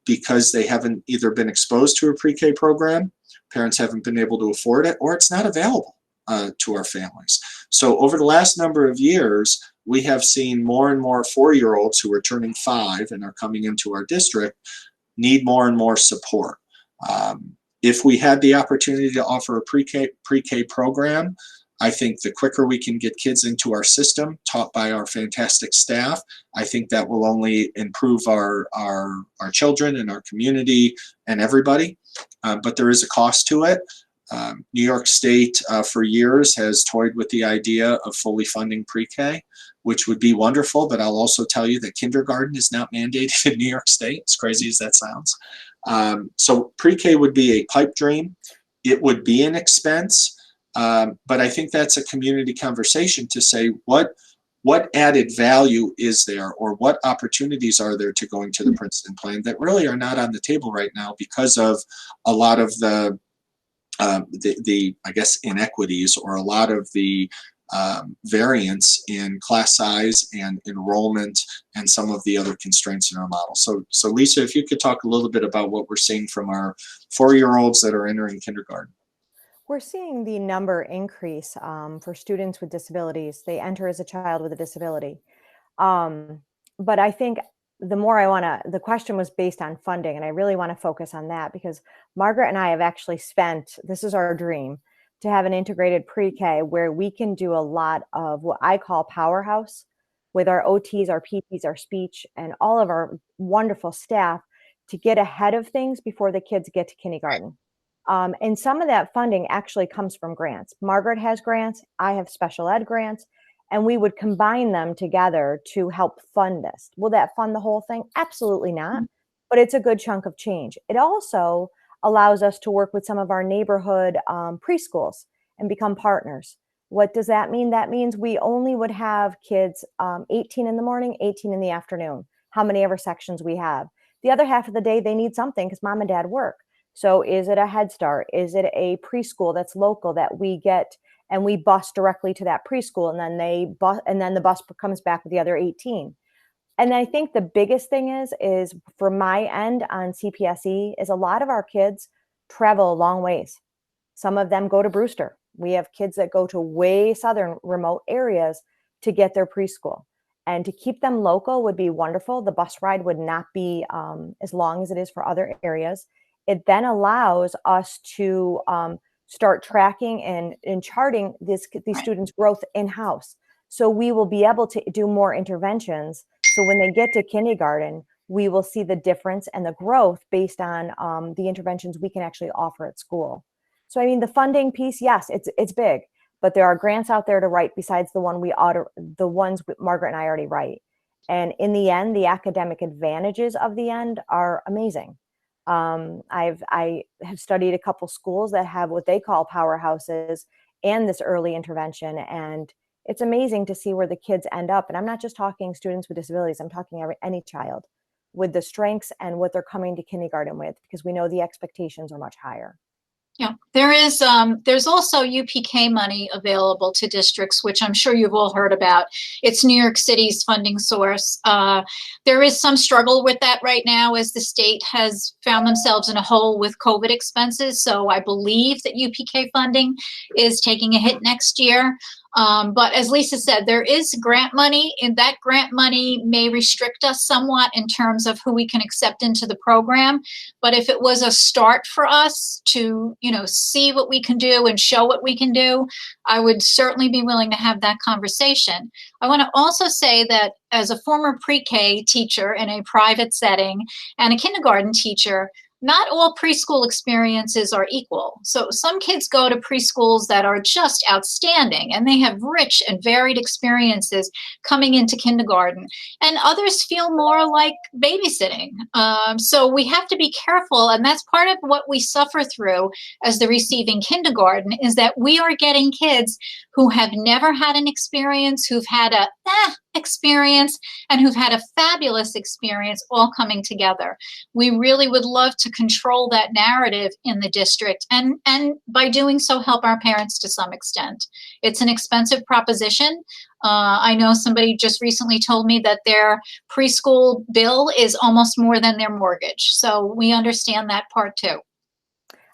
because they haven't either been exposed to a pre-K program, parents haven't been able to afford it, or it's not available to our families. So over the last number of years, we have seen more and more 4-year-olds who are turning 5 and are coming into our district need more and more support. If we had the opportunity to offer a pre-K program, I think the quicker we can get kids into our system, taught by our fantastic staff, I think that will only improve our children and our community and everybody. But there is a cost to it. New York State for years has toyed with the idea of fully funding pre-K, which would be wonderful, but I'll also tell you that kindergarten is not mandated in New York State, as crazy as that sounds. So pre-K would be a pipe dream. It would be an expense, but I think that's a community conversation to say what added value is there, or what opportunities are there to going to the Princeton plan that really are not on the table right now because of a lot of the I guess inequities, or a lot of the variance in class size and enrollment and some of the other constraints in our model. So Lisa, if you could talk a little bit about what we're seeing from our 4-year-olds that are entering kindergarten. We're seeing the number increase for students with disabilities. They enter as a child with a disability. But I think the question was based on funding, and I really want to focus on that because Margaret and I have actually spent, this is our dream, to have an integrated pre-K where we can do a lot of what I call powerhouse with our OTs, our PTs, our speech, and all of our wonderful staff to get ahead of things before the kids get to kindergarten. And some of that funding actually comes from grants. Margaret has grants, I have special ed grants, and we would combine them together to help fund this. Will that fund the whole thing? Absolutely not, but it's a good chunk of change. It also allows us to work with some of our neighborhood preschools and become partners. What does that mean? That means we only would have kids 18 in the morning, 18 in the afternoon, how many ever sections we have. The other half of the day, they need something because mom and dad work. So is it a Head Start? Is it a preschool that's local that we get and we bus directly to that preschool, and then the bus comes back with the other 18? And I think the biggest thing is for my end on CPSE is a lot of our kids travel a long ways. Some of them go to Brewster. We have kids that go to way southern remote areas to get their preschool. And to keep them local would be wonderful. The bus ride would not be as long as it is for other areas. It then allows us to start tracking and charting these students' growth in-house. So we will be able to do more interventions. So when they get to kindergarten, we will see the difference and the growth based on the interventions we can actually offer at school. So I mean, the funding piece, yes, it's big, but there are grants out there to write besides the ones Margaret and I already write. And in the end, the academic advantages of the end are amazing. I have studied a couple schools that have what they call powerhouses and this early intervention, and it's amazing to see where the kids end up. And I'm not just talking students with disabilities, I'm talking any child with the strengths and what they're coming to kindergarten with, because we know the expectations are much higher. Yeah, there's also UPK money available to districts, which I'm sure you've all heard about. It's New York City's funding source. There is some struggle with that right now as the state has found themselves in a hole with COVID expenses. So I believe that UPK funding is taking a hit next year. But as Lisa said, there is grant money, and that grant money may restrict us somewhat in terms of who we can accept into the program. But if it was a start for us to, see what we can do and show what we can do, I would certainly be willing to have that conversation. I want to also say that as a former pre-K teacher in a private setting and a kindergarten teacher, not all preschool experiences are equal. So some kids go to preschools that are just outstanding and they have rich and varied experiences coming into kindergarten, and others feel more like babysitting. So we have to be careful, and that's part of what we suffer through as the receiving kindergarten, is that we are getting kids who have never had an experience, who've had a experience, and who've had a fabulous experience all coming together. We really would love to control that narrative in the district, and by doing so help our parents to some extent. It's an expensive proposition. I know somebody just recently told me that their preschool bill is almost more than their mortgage. So we understand that part too.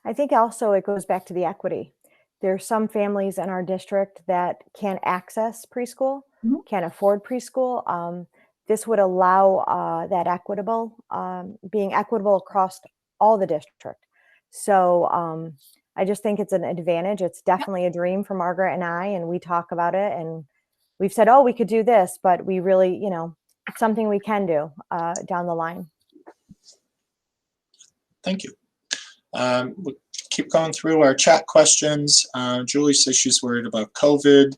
I think also it goes back to the equity. There's some families in our district that can't access preschool, can't afford preschool. This would allow that being equitable across all the district. So I just think it's an advantage. It's definitely a dream for Margaret and I, and we talk about it, and we've said, oh, we could do this, but we really, it's something we can do down the line. Thank you. We'll keep going through our chat questions. Julie says she's worried about COVID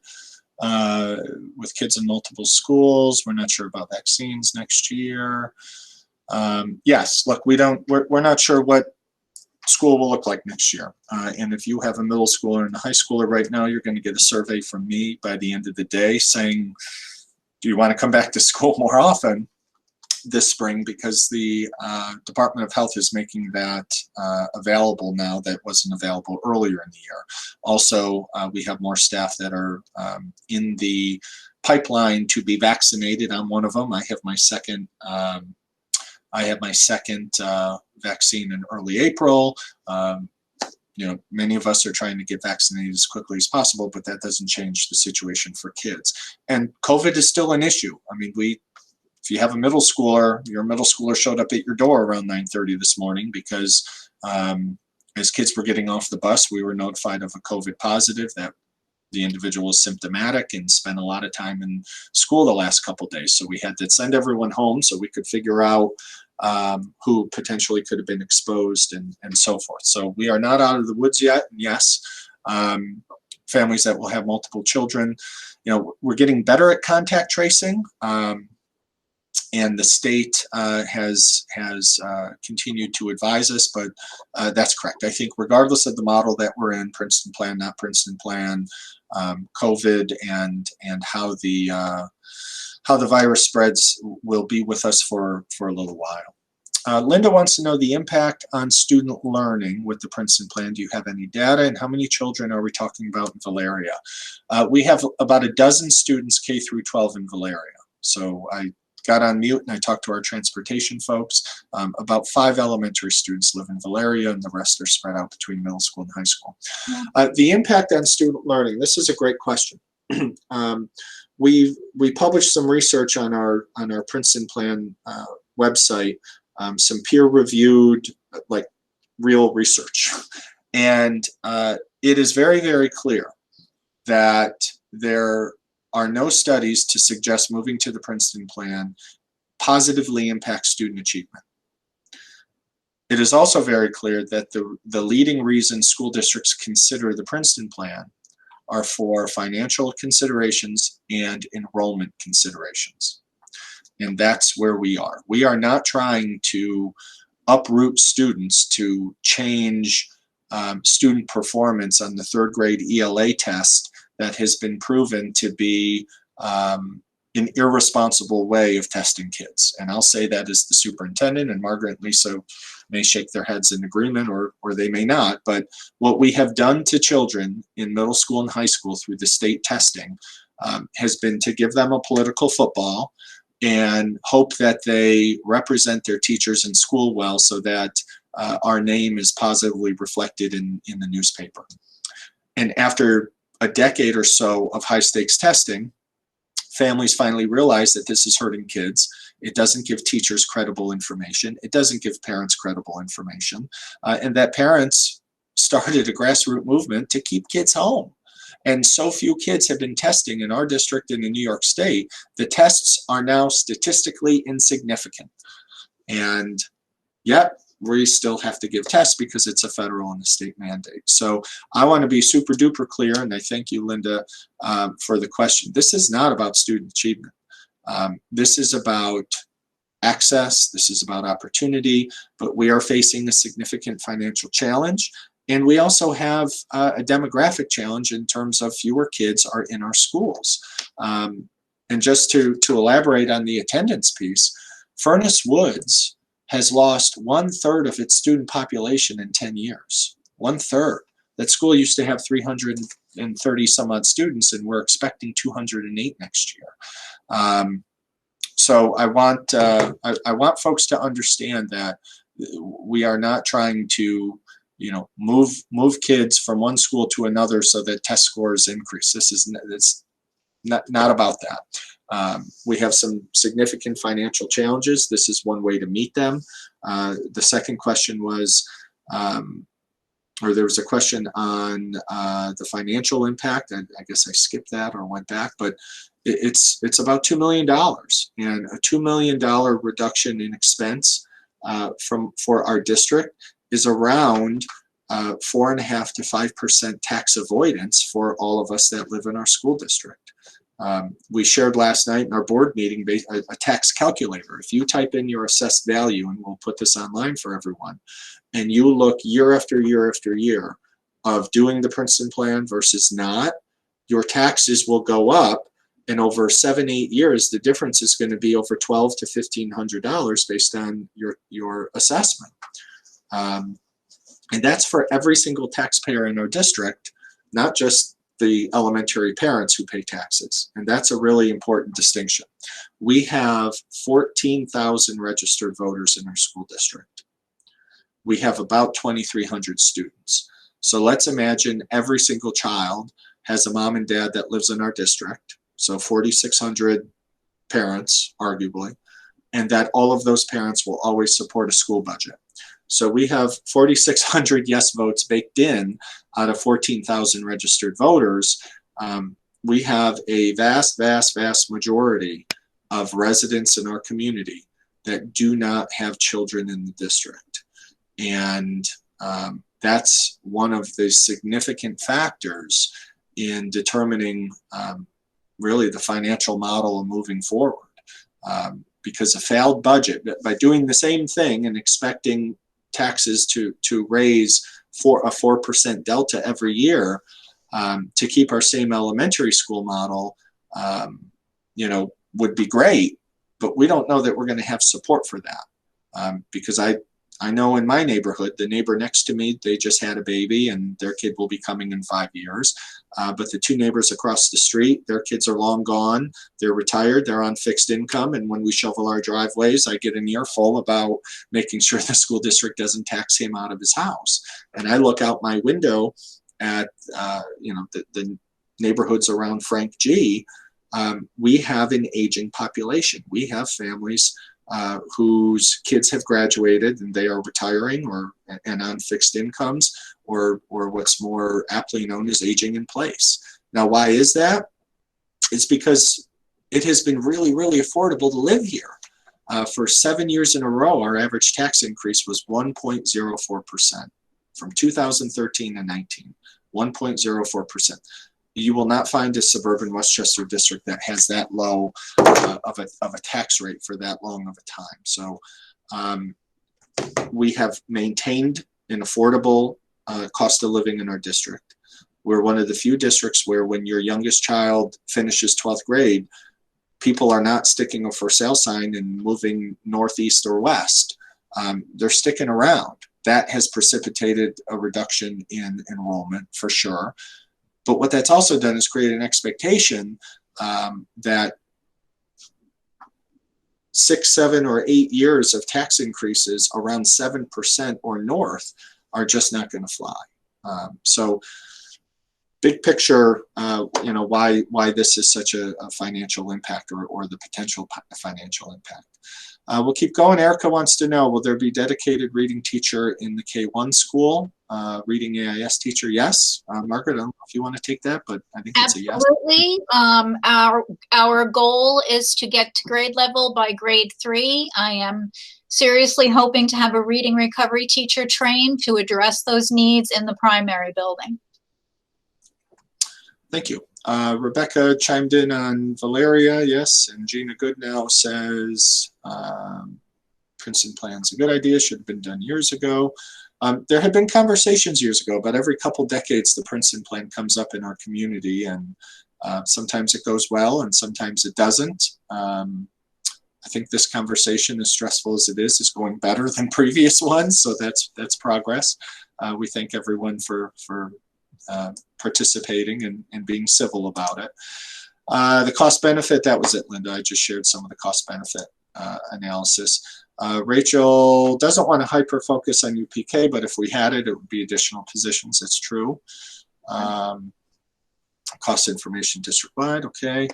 with kids in multiple schools. We're not sure about vaccines next year. Yes, look, we're not sure what school will look like next year. And if you have a middle schooler and a high schooler right now, you're going to get a survey from me by the end of the day saying, do you want to come back to school more often this spring? Because the Department of Health is making that available now that wasn't available earlier in the year. Also, we have more staff that are in the pipeline to be vaccinated. I'm one of them. I have my second vaccine in early April. Many of us are trying to get vaccinated as quickly as possible, but that doesn't change the situation for kids. And COVID is still an issue. I mean, if you have a middle schooler, your middle schooler showed up at your door around 9:30 this morning because as kids were getting off the bus, we were notified of a COVID positive, that the individual was symptomatic and spent a lot of time in school the last couple of days. So we had to send everyone home so we could figure out who potentially could have been exposed and so forth. So we are not out of the woods yet. And yes, families that will have multiple children, we're getting better at contact tracing. And the state has continued to advise us, but that's correct. I think regardless of the model that we're in, Princeton plan, not Princeton plan, COVID and how the virus spreads will be with us for a little while. Linda wants to know the impact on student learning with the Princeton plan. Do you have any data, and how many children are we talking about in Valeria? We have about a dozen students K through 12 in Valeria. So I got on mute and I talked to our transportation folks. About 5 elementary students live in Valeria, and the rest are spread out between middle school and high school. The impact on student learning, this is a great question. We published some research on our Princeton plan website, some peer-reviewed, like real research. And it is very, very clear that there are no studies to suggest moving to the Princeton plan positively impacts student achievement. It is also very clear that the leading reasons school districts consider the Princeton plan are for financial considerations and enrollment considerations. And that's where we are. We are not trying to uproot students to change student performance on the third grade ELA test that has been proven to be an irresponsible way of testing kids. And I'll say that as the superintendent, and Margaret and Lisa may shake their heads in agreement, or they may not. But what we have done to children in middle school and high school through the state testing has been to give them a political football and hope that they represent their teachers in school well, so that our name is positively reflected in the newspaper. And after a decade or so of high stakes testing, families finally realize that this is hurting kids. It doesn't give teachers credible information. It doesn't give parents credible information. And that parents started a grassroots movement to keep kids home. And so few kids have been testing in our district and in New York State, the tests are now statistically insignificant. And yet, we still have to give tests because it's a federal and a state mandate. So I want to be super duper clear, and I thank you, Linda, for the question. This is not about student achievement. This is about access. This is about opportunity, but we are facing a significant financial challenge. And we also have a demographic challenge in terms of fewer kids are in our schools. And just to elaborate on the attendance piece, Furnace Woods has lost 1/3 of its student population in 10 years. 1/3. That school used to have 330 some odd students, and we're expecting 208 next year. So I want folks to understand that we are not trying to, move kids from one school to another so that test scores increase. It's not about that. We have some significant financial challenges. This is one way to meet them. The second question was, or there was a question on the financial impact. I guess I skipped that or went back, but it's about $2 million, and a $2 million reduction in expense for our district is around 4.5% to 5% tax avoidance for all of us that live in our school district. We shared last night in our board meeting a tax calculator. If you type in your assessed value, and we'll put this online for everyone, and you look year after year after year of doing the Princeton plan versus not, your taxes will go up, and over 7-8 years, the difference is going to be over $1,200 to $1,500 based on your assessment. And that's for every single taxpayer in our district, not just the elementary parents who pay taxes. And that's a really important distinction. We have 14,000 registered voters in our school district. We have about 2,300 students. So let's imagine every single child has a mom and dad that lives in our district. So 4,600 parents, arguably, and that all of those parents will always support a school budget. So we have 4,600 yes votes baked in out of 14,000 registered voters. We have a vast, vast, vast majority of residents in our community that do not have children in the district. And that's one of the significant factors in determining really the financial model of moving forward. Because a failed budget, by doing the same thing and expecting taxes to raise for a 4% delta every year to keep our same elementary school model, would be great, but we don't know that we're going to have support for that. Because I know in my neighborhood, the neighbor next to me, they just had a baby and their kid will be coming in 5 years. But the two neighbors across the street, their kids are long gone. They're retired. They're on fixed income. And when we shovel our driveways, I get an earful about making sure the school district doesn't tax him out of his house. And I look out my window at, the neighborhoods around Frank G. We have an aging population. We have families whose kids have graduated and they are retiring and on fixed incomes, or what's more aptly known as aging in place. Now, why is that? It's because it has been really, really affordable to live here. For 7 years in a row, our average tax increase was 1.04% from 2013 to 19, 1.04%. You will not find a suburban Westchester district that has that low of a tax rate for that long of a time. So we have maintained an affordable cost of living in our district. We're one of the few districts where when your youngest child finishes 12th grade, people are not sticking a for sale sign and moving northeast or west. They're sticking around. That has precipitated a reduction in enrollment for sure. But what that's also done is create an expectation that 6, 7, or 8 years of tax increases around 7% or north are just not going to fly. So big picture, you know, why this is such a financial impact or the potential financial impact. We'll keep going. Erica wants to know, will there be dedicated reading teacher in the K-1 school? Reading AIS teacher, yes. Margaret, I don't know if you want to take that, but I think it's a yes. Absolutely. Our goal is to get to grade level by grade 3. I am seriously hoping to have a reading recovery teacher trained to address those needs in the primary building. Thank you. Rebecca chimed in on Valeria, yes, and Gina Goodnow says Princeton plan's a good idea, should have been done years ago. There had been conversations years ago, but every couple decades the Princeton plan comes up in our community, and sometimes it goes well and sometimes it doesn't. I think this conversation, as stressful as it is going better than previous ones, so that's progress. We thank everyone for participating and being civil about it. The cost benefit, that was it, Linda. I just shared some of the cost benefit analysis. Rachel doesn't want to hyper focus on UPK, but if we had it, it would be additional positions. That's true. Cost information district-wide, okay.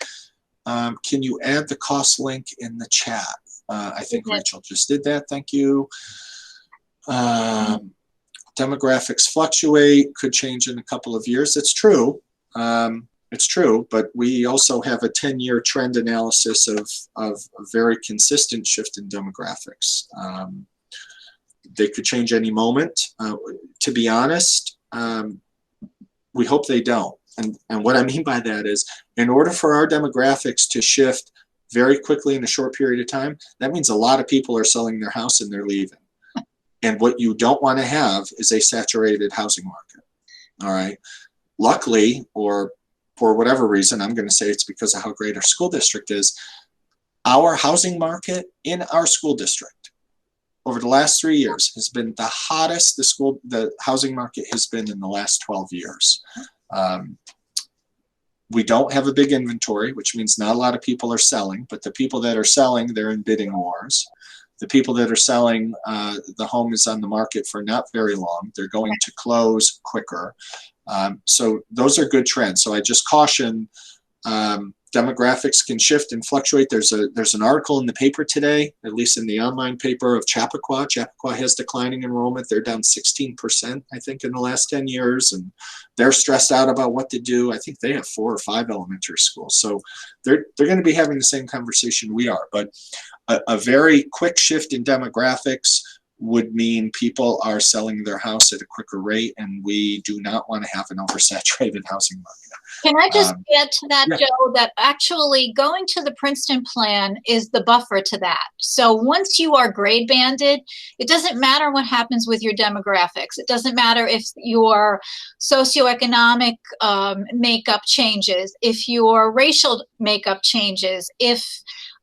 Can you add the cost link in the chat? I think Rachel just did that, thank you. Demographics fluctuate, could change in a couple of years. It's true. It's true, but we also have a 10-year trend analysis of a very consistent shift in demographics. They could change any moment. To be honest, we hope they don't. And what I mean by that is, in order for our demographics to shift very quickly in a short period of time, that means a lot of people are selling their house and they're leaving. And what you don't want to have is a saturated housing market. All right. Luckily, or for whatever reason, I'm going to say it's because of how great our school district is, our housing market in our school district over the last 3 years has been the hottest the housing market has been in the last 12 years. We don't have a big inventory, which means not a lot of people are selling, but the people that are selling, they're in bidding wars. The people that are selling, the home is on the market for not very long. They're going to close quicker. So those are good trends. So I just caution, demographics can shift and fluctuate. There's an article in the paper today, at least in the online paper, of Chappaqua. Chappaqua has declining enrollment. They're down 16%, I think, in the last 10 years. And they're stressed out about what to do. I think they have 4 or 5 elementary schools. So they're going to be having the same conversation we are. But a very quick shift in demographics would mean people are selling their house at a quicker rate, and we do not want to have an oversaturated housing market. Can I just add to that, yeah, Joe, that actually going to the Princeton plan is the buffer to that. So once you are grade banded, it doesn't matter what happens with your demographics. It doesn't matter if your socioeconomic makeup changes, if your racial makeup changes, if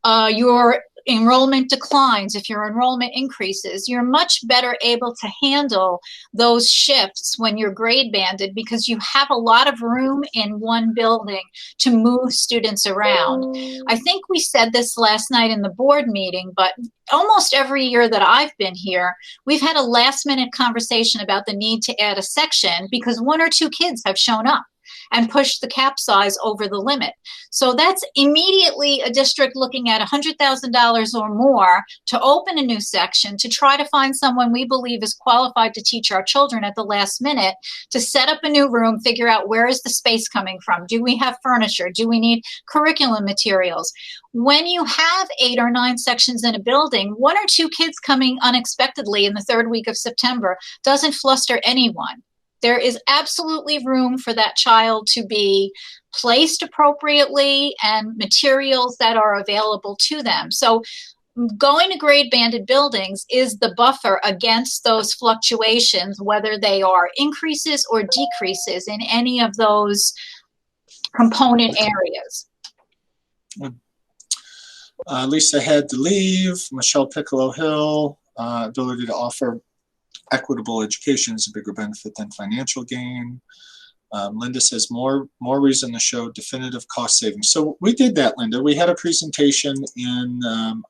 your enrollment declines, if your enrollment increases. You're much better able to handle those shifts when you're grade banded because you have a lot of room in one building to move students around. I think we said this last night in the board meeting, but almost every year that I've been here, we've had a last minute conversation about the need to add a section because 1 or 2 kids have shown up. and push the cap size over the limit. So that's immediately a district looking at $100,000 or more to open a new section, to try to find someone we believe is qualified to teach our children at the last minute, to set up a new room, figure out where is the space coming from? Do we have furniture? Do we need curriculum materials? When you have 8 or 9 sections in a building, 1 or 2 kids coming unexpectedly in the 3rd week of September doesn't fluster anyone. There is absolutely room for that child to be placed appropriately and materials that are available to them. So going to grade banded buildings is the buffer against those fluctuations, whether they are increases or decreases in any of those component areas. Lisa had to leave. Michelle Piccolo Hill, ability to offer equitable education is a bigger benefit than financial gain. Linda says more reason to show definitive cost savings. So we did that, Linda. We had a presentation in,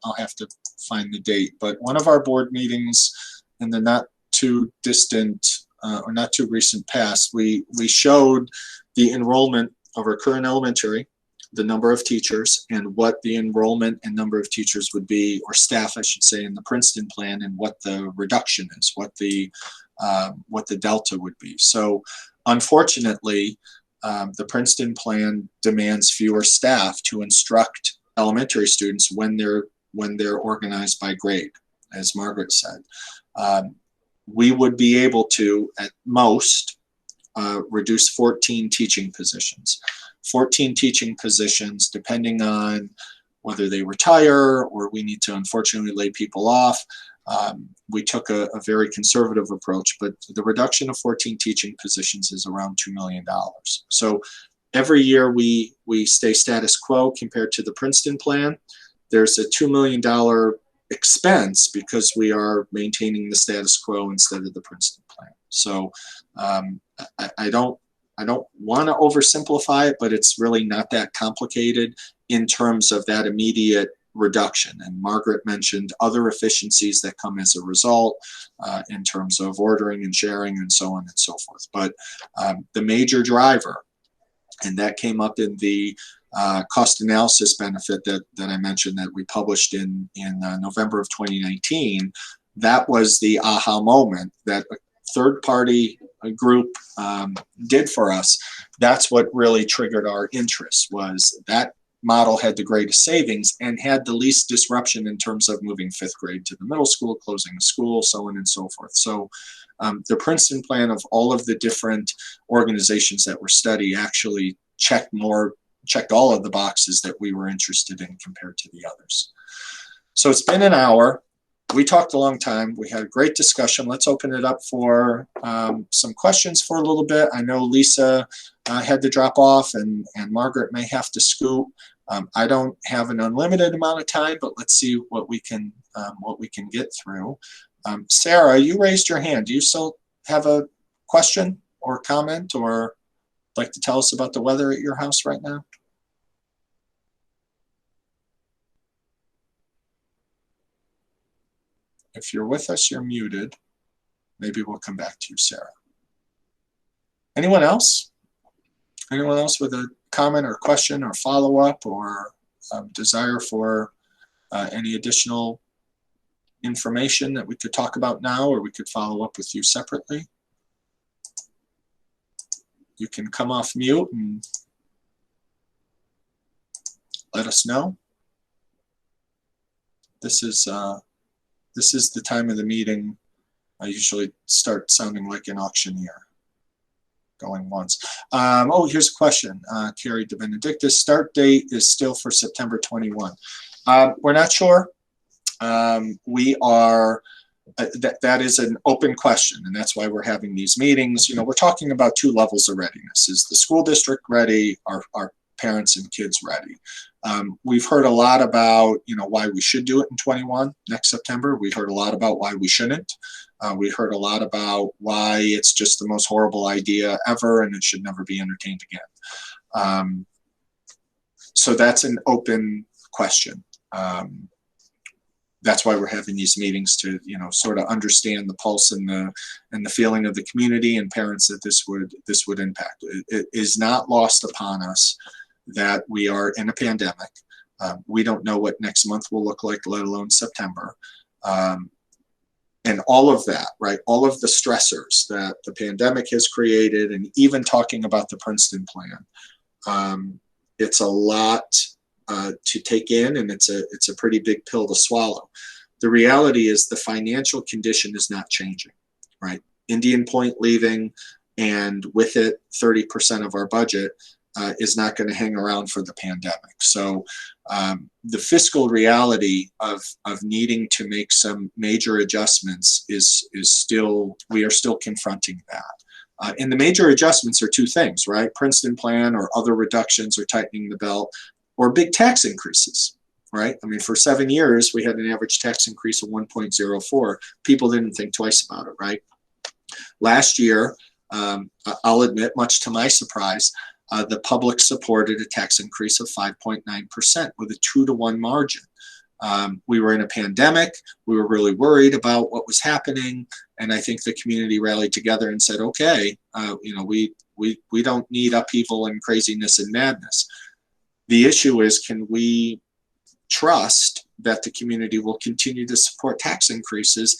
I'll have to find the date, but one of our board meetings in the not too distant or not too recent past, we showed the enrollment of our current elementary, the number of teachers, and what the enrollment and number of teachers would be, or staff, I should say, in the Princeton plan, and what the reduction is, what the delta would be. So unfortunately, the Princeton plan demands fewer staff to instruct elementary students when they're organized by grade, as Margaret said. We would be able to, at most, reduce 14 teaching positions. 14 teaching positions, depending on whether they retire or we need to unfortunately lay people off. We took a very conservative approach, but the reduction of 14 teaching positions is around $2 million. So every year we stay status quo compared to the Princeton plan. There's a $2 million expense because we are maintaining the status quo instead of the Princeton plan. So I don't want to oversimplify it, but it's really not that complicated in terms of that immediate reduction. And Margaret mentioned other efficiencies that come as a result in terms of ordering and sharing and so on and so forth. But the major driver, and that came up in the cost analysis benefit that I mentioned that we published in November of 2019, that was the aha moment that a third-party group did for us. That's what really triggered our interest, was that model had the greatest savings and had the least disruption in terms of moving 5th grade to the middle school, closing a school, so on and so forth. So the Princeton plan, of all of the different organizations that were studied, actually checked all of the boxes that we were interested in compared to the others. So it's been an hour. We talked a long time. We had a great discussion. Let's open it up for some questions for a little bit. I know Lisa had to drop off, and Margaret may have to scoot. I don't have an unlimited amount of time, but let's see what we can get through. Sarah, you raised your hand. Do you still have a question or comment, or like to tell us about the weather at your house right now? If you're with us, you're muted. Maybe we'll come back to you, Sarah. Anyone else? Anyone else with a comment or question or follow-up or desire for any additional information that we could talk about now, or we could follow up with you separately? You can come off mute and let us know. This is the time of the meeting I usually start sounding like an auctioneer. Going once. Oh, here's a question. Carrie De Benedictis, start date is still for September 21. We're not sure. We are, that is an open question, and that's why we're having these meetings. You know, we're talking about 2 levels of readiness. Is the school district ready? Are parents and kids ready? We've heard a lot about, you know, why we should do it in 21 next September. We heard a lot about why we shouldn't. We heard a lot about why it's just the most horrible idea ever and it should never be entertained again. So that's an open question. that's why we're having these meetings to, sort of understand the pulse and the feeling of the community and parents that this would impact. It is not lost upon us that we are in a pandemic. We don't know what next month will look like, let alone September. And all of that, right? All of the stressors that the pandemic has created, and even talking about the Princeton plan, it's a lot to take in, and it's a pretty big pill to swallow. The reality is the financial condition is not changing, right? Indian Point leaving, and with it, 30% of our budget is not going to hang around for the pandemic. So the fiscal reality of needing to make some major adjustments is still, we are still confronting that. And the major adjustments are two things, right? Princeton plan or other reductions or tightening the belt, or big tax increases, right? I mean, for 7 years, we had an average tax increase of 1.04. People didn't think twice about it, right? Last year, I'll admit, much to my surprise, the public supported a tax increase of 5.9% with a 2-to-1 margin. We were in a pandemic. We were really worried about what was happening. And I think the community rallied together and said, okay, we don't need upheaval and craziness and madness. The issue is, can we trust that the community will continue to support tax increases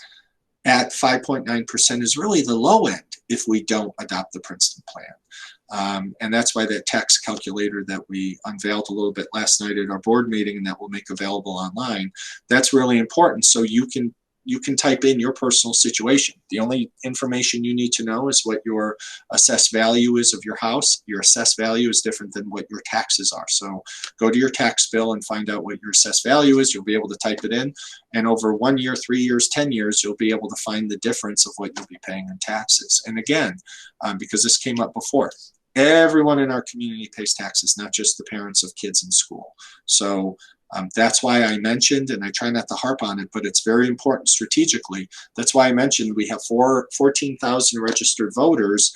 at 5.9% is really the low end if we don't adopt the Princeton plan. And that's why that tax calculator that we unveiled a little bit last night at our board meeting, and that we'll make available online, that's really important. So you can type in your personal situation. The only information you need to know is what your assessed value is of your house. Your assessed value is different than what your taxes are. So go to your tax bill and find out what your assessed value is. You'll be able to type it in. And over 1 year, 3 years, 10 years, you'll be able to find the difference of what you'll be paying in taxes. And again, because this came up before, everyone in our community pays taxes, not just the parents of kids in school. So that's why I mentioned, and I try not to harp on it, but it's very important strategically. That's why I mentioned we have 14,000 registered voters,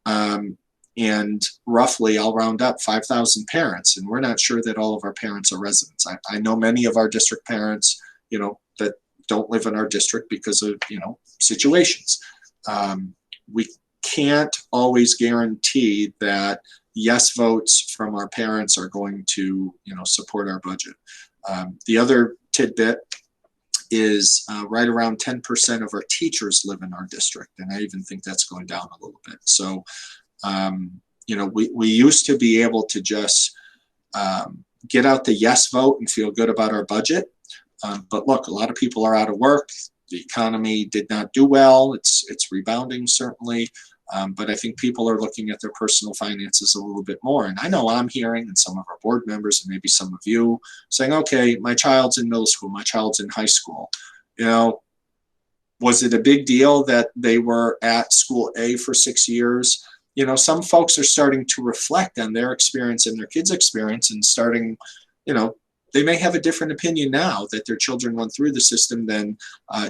and roughly, I'll round up, 5,000 parents. And we're not sure that all of our parents are residents. I know many of our district parents, that don't live in our district because of, situations. We can't always guarantee that yes votes from our parents are going to, support our budget. The other tidbit is right around 10% of our teachers live in our district, and I even think that's going down a little bit. So, we used to be able to just get out the yes vote and feel good about our budget. But look, a lot of people are out of work. The economy did not do well. It's rebounding, certainly. But I think people are looking at their personal finances a little bit more. And I know I'm hearing, and some of our board members, and maybe some of you, saying, okay, my child's in middle school, my child's in high school. Was it a big deal that they were at school A for 6 years? Some folks are starting to reflect on their experience and their kids' experience, and starting, they may have a different opinion now that their children went through the system than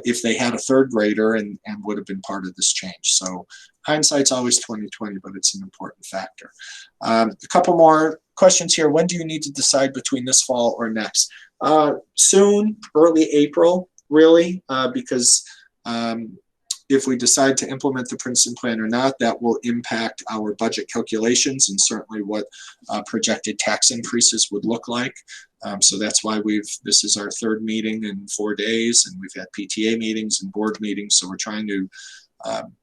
if they had a third grader and would have been part of this change. So hindsight's always 20/20, but it's an important factor. A couple more questions here. When do you need to decide between this fall or next? Soon, early April, really, because if we decide to implement the Princeton plan or not, that will impact our budget calculations and certainly what projected tax increases would look like. So that's why this is our third meeting in 4 days, and we've had PTA meetings and board meetings. So we're trying to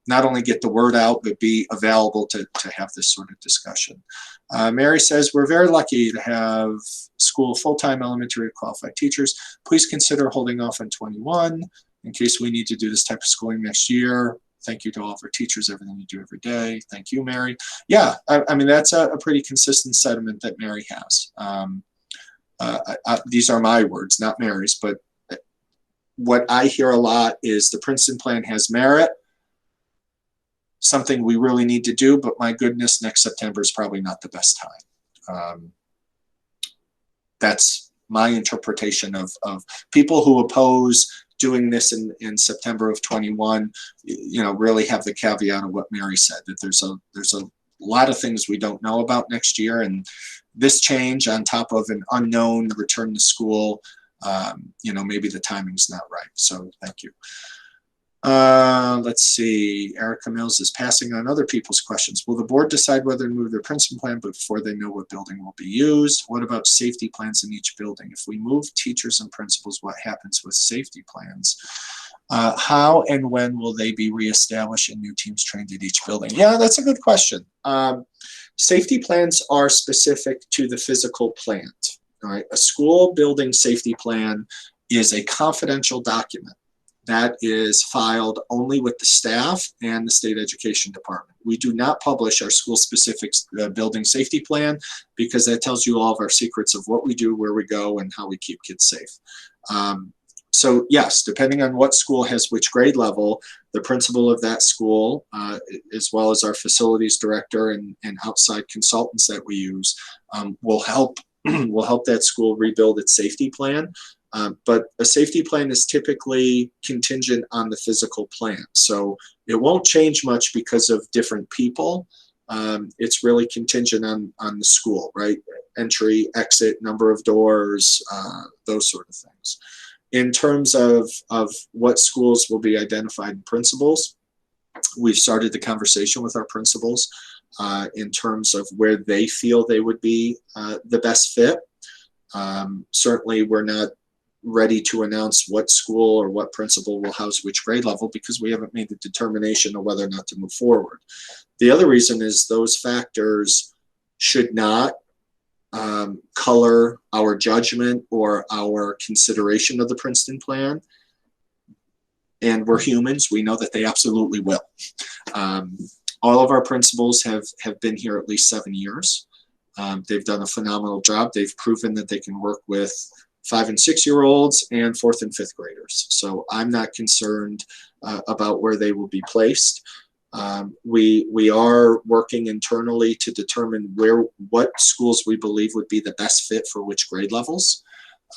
not only get the word out, but be available to have this sort of discussion. Mary says, we're very lucky to have school full-time elementary qualified teachers. Please consider holding off on 21 in case we need to do this type of schooling next year. Thank you to all of our teachers, everything you do every day. Thank you, Mary. Yeah, I mean, that's a pretty consistent sentiment that Mary has. These are my words, not Mary's, but what I hear a lot is the Princeton plan has merit, something we really need to do, but my goodness, next September is probably not the best time. That's my interpretation of people who oppose doing this in September of 21, really have the caveat of what Mary said, that there's a lot of things we don't know about next year, and this change on top of an unknown return to school you know, maybe the timing's not right. So thank you. Let's see. Erica Mills is passing on other people's questions. Will the board decide whether to move their Princeton plan before they know what building will be used? What about safety plans in each building? If we move teachers and principals, what happens with safety plans? How and when will they be reestablished and new teams trained at each building? Yeah, that's a good question. Safety plans are specific to the physical plant. All right, a school building safety plan is a confidential document that is filed only with the staff and the state education department. We do not publish our school-specific building safety plan because that tells you all of our secrets of what we do, where we go, and how we keep kids safe. So yes, depending on what school has which grade level, the principal of that school, as well as our facilities director and outside consultants that we use, will help that school rebuild its safety plan. But a safety plan is typically contingent on the physical plan. So it won't change much because of different people. It's really contingent on the school, right? Entry, exit, number of doors, those sort of things. In terms of what schools will be identified principals, we've started the conversation with our principals in terms of where they feel they would be the best fit. Certainly, we're not ready to announce what school or what principal will house which grade level because we haven't made the determination of whether or not to move forward. The other reason is those factors should not color our judgment or our consideration of the Princeton plan. And we're humans, we know that they absolutely will. All of our principals have been here at least 7 years. They've done a phenomenal job. They've proven that they can work with 5- and 6-year-olds and 4th and 5th graders. So I'm not concerned about where they will be placed. We are working internally to determine what schools we believe would be the best fit for which grade levels.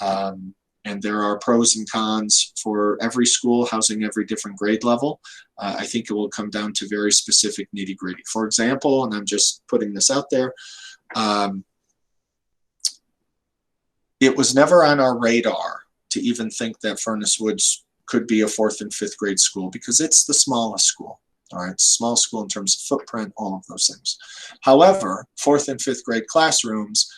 And there are pros and cons for every school housing every different grade level. I think it will come down to very specific nitty-gritty. For example, and I'm just putting this out there, it was never on our radar to even think that Furnace Woods could be a 4th and 5th grade school because it's the smallest school. All right, small school in terms of footprint, all of those things. However, 4th and 5th grade classrooms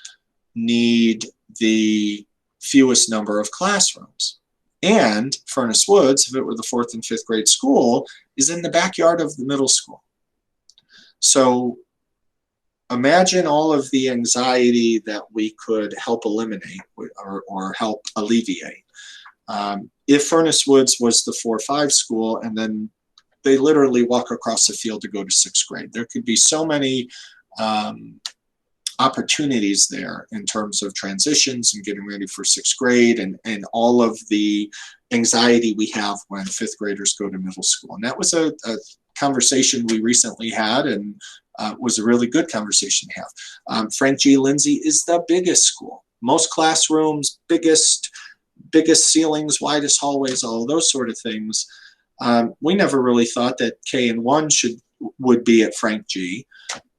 need the fewest number of classrooms. And Furnace Woods, if it were the 4th and 5th grade school, is in the backyard of the middle school. So imagine all of the anxiety that we could help eliminate or help alleviate. If Furnace Woods was the 4-5 school and then they literally walk across the field to go to 6th grade, there could be so many opportunities there in terms of transitions and getting ready for 6th grade and all of the anxiety we have when 5th graders go to middle school. And that was a conversation we recently had and was a really good conversation to have. Frank G. Lindsay is the biggest school. Most classrooms, biggest ceilings, widest hallways, all of those sort of things. We never really thought that K and 1 would be at Frank G.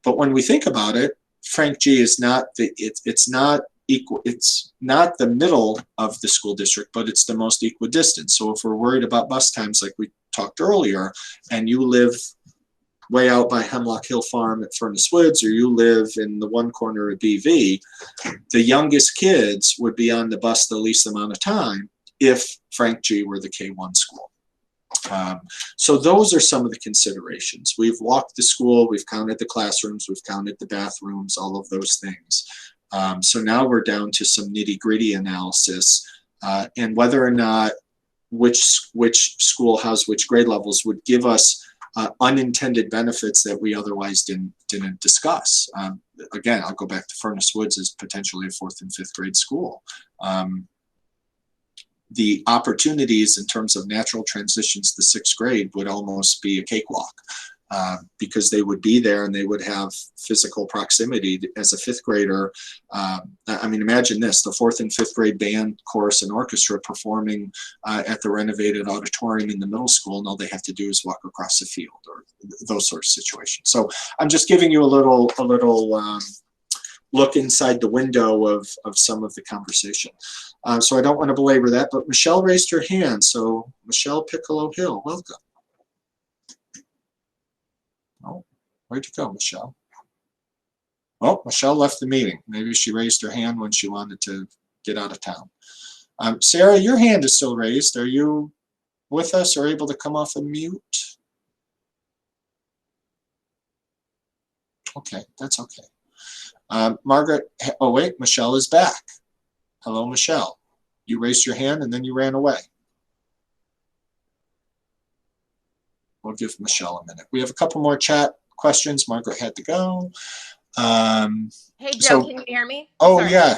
But when we think about it, Frank G is not it's not equal. It's not the middle of the school district, but it's the most equidistant. So if we're worried about bus times, like we talked earlier, and you live way out by Hemlock Hill Farm at Furnace Woods, or you live in the one corner of BV, the youngest kids would be on the bus the least amount of time if Frank G were the K-1 school. So those are some of the considerations. We've walked the school, we've counted the classrooms, we've counted the bathrooms, all of those things. So now we're down to some nitty-gritty analysis, and whether or not which school has which grade levels would give us unintended benefits that we otherwise didn't discuss. Again, I'll go back to Furnace Woods as potentially a 4th and 5th grade school. The opportunities in terms of natural transitions to 6th grade would almost be a cakewalk because they would be there and they would have physical proximity as a 5th grader. I mean, imagine this, the 4th and 5th grade band, chorus, and orchestra performing at the renovated auditorium in the middle school, and all they have to do is walk across the field, or those sorts of situations. So I'm just giving you a little look inside the window of some of the conversation. So I don't want to belabor that, but Michelle raised her hand. So Michelle Piccolo Hill, welcome. Oh, where'd you go, Michelle? Oh, Michelle left the meeting. Maybe she raised her hand when she wanted to get out of town. Sarah, your hand is still raised. Are you with us or able to come off of mute? Okay, that's okay. Margaret, oh wait, Michelle is back. Hello, Michelle. You raised your hand and then you ran away. We'll give Michelle a minute. We have a couple more chat questions. Margaret had to go. Hey, Joe, can you hear me? Oh, Sorry yeah.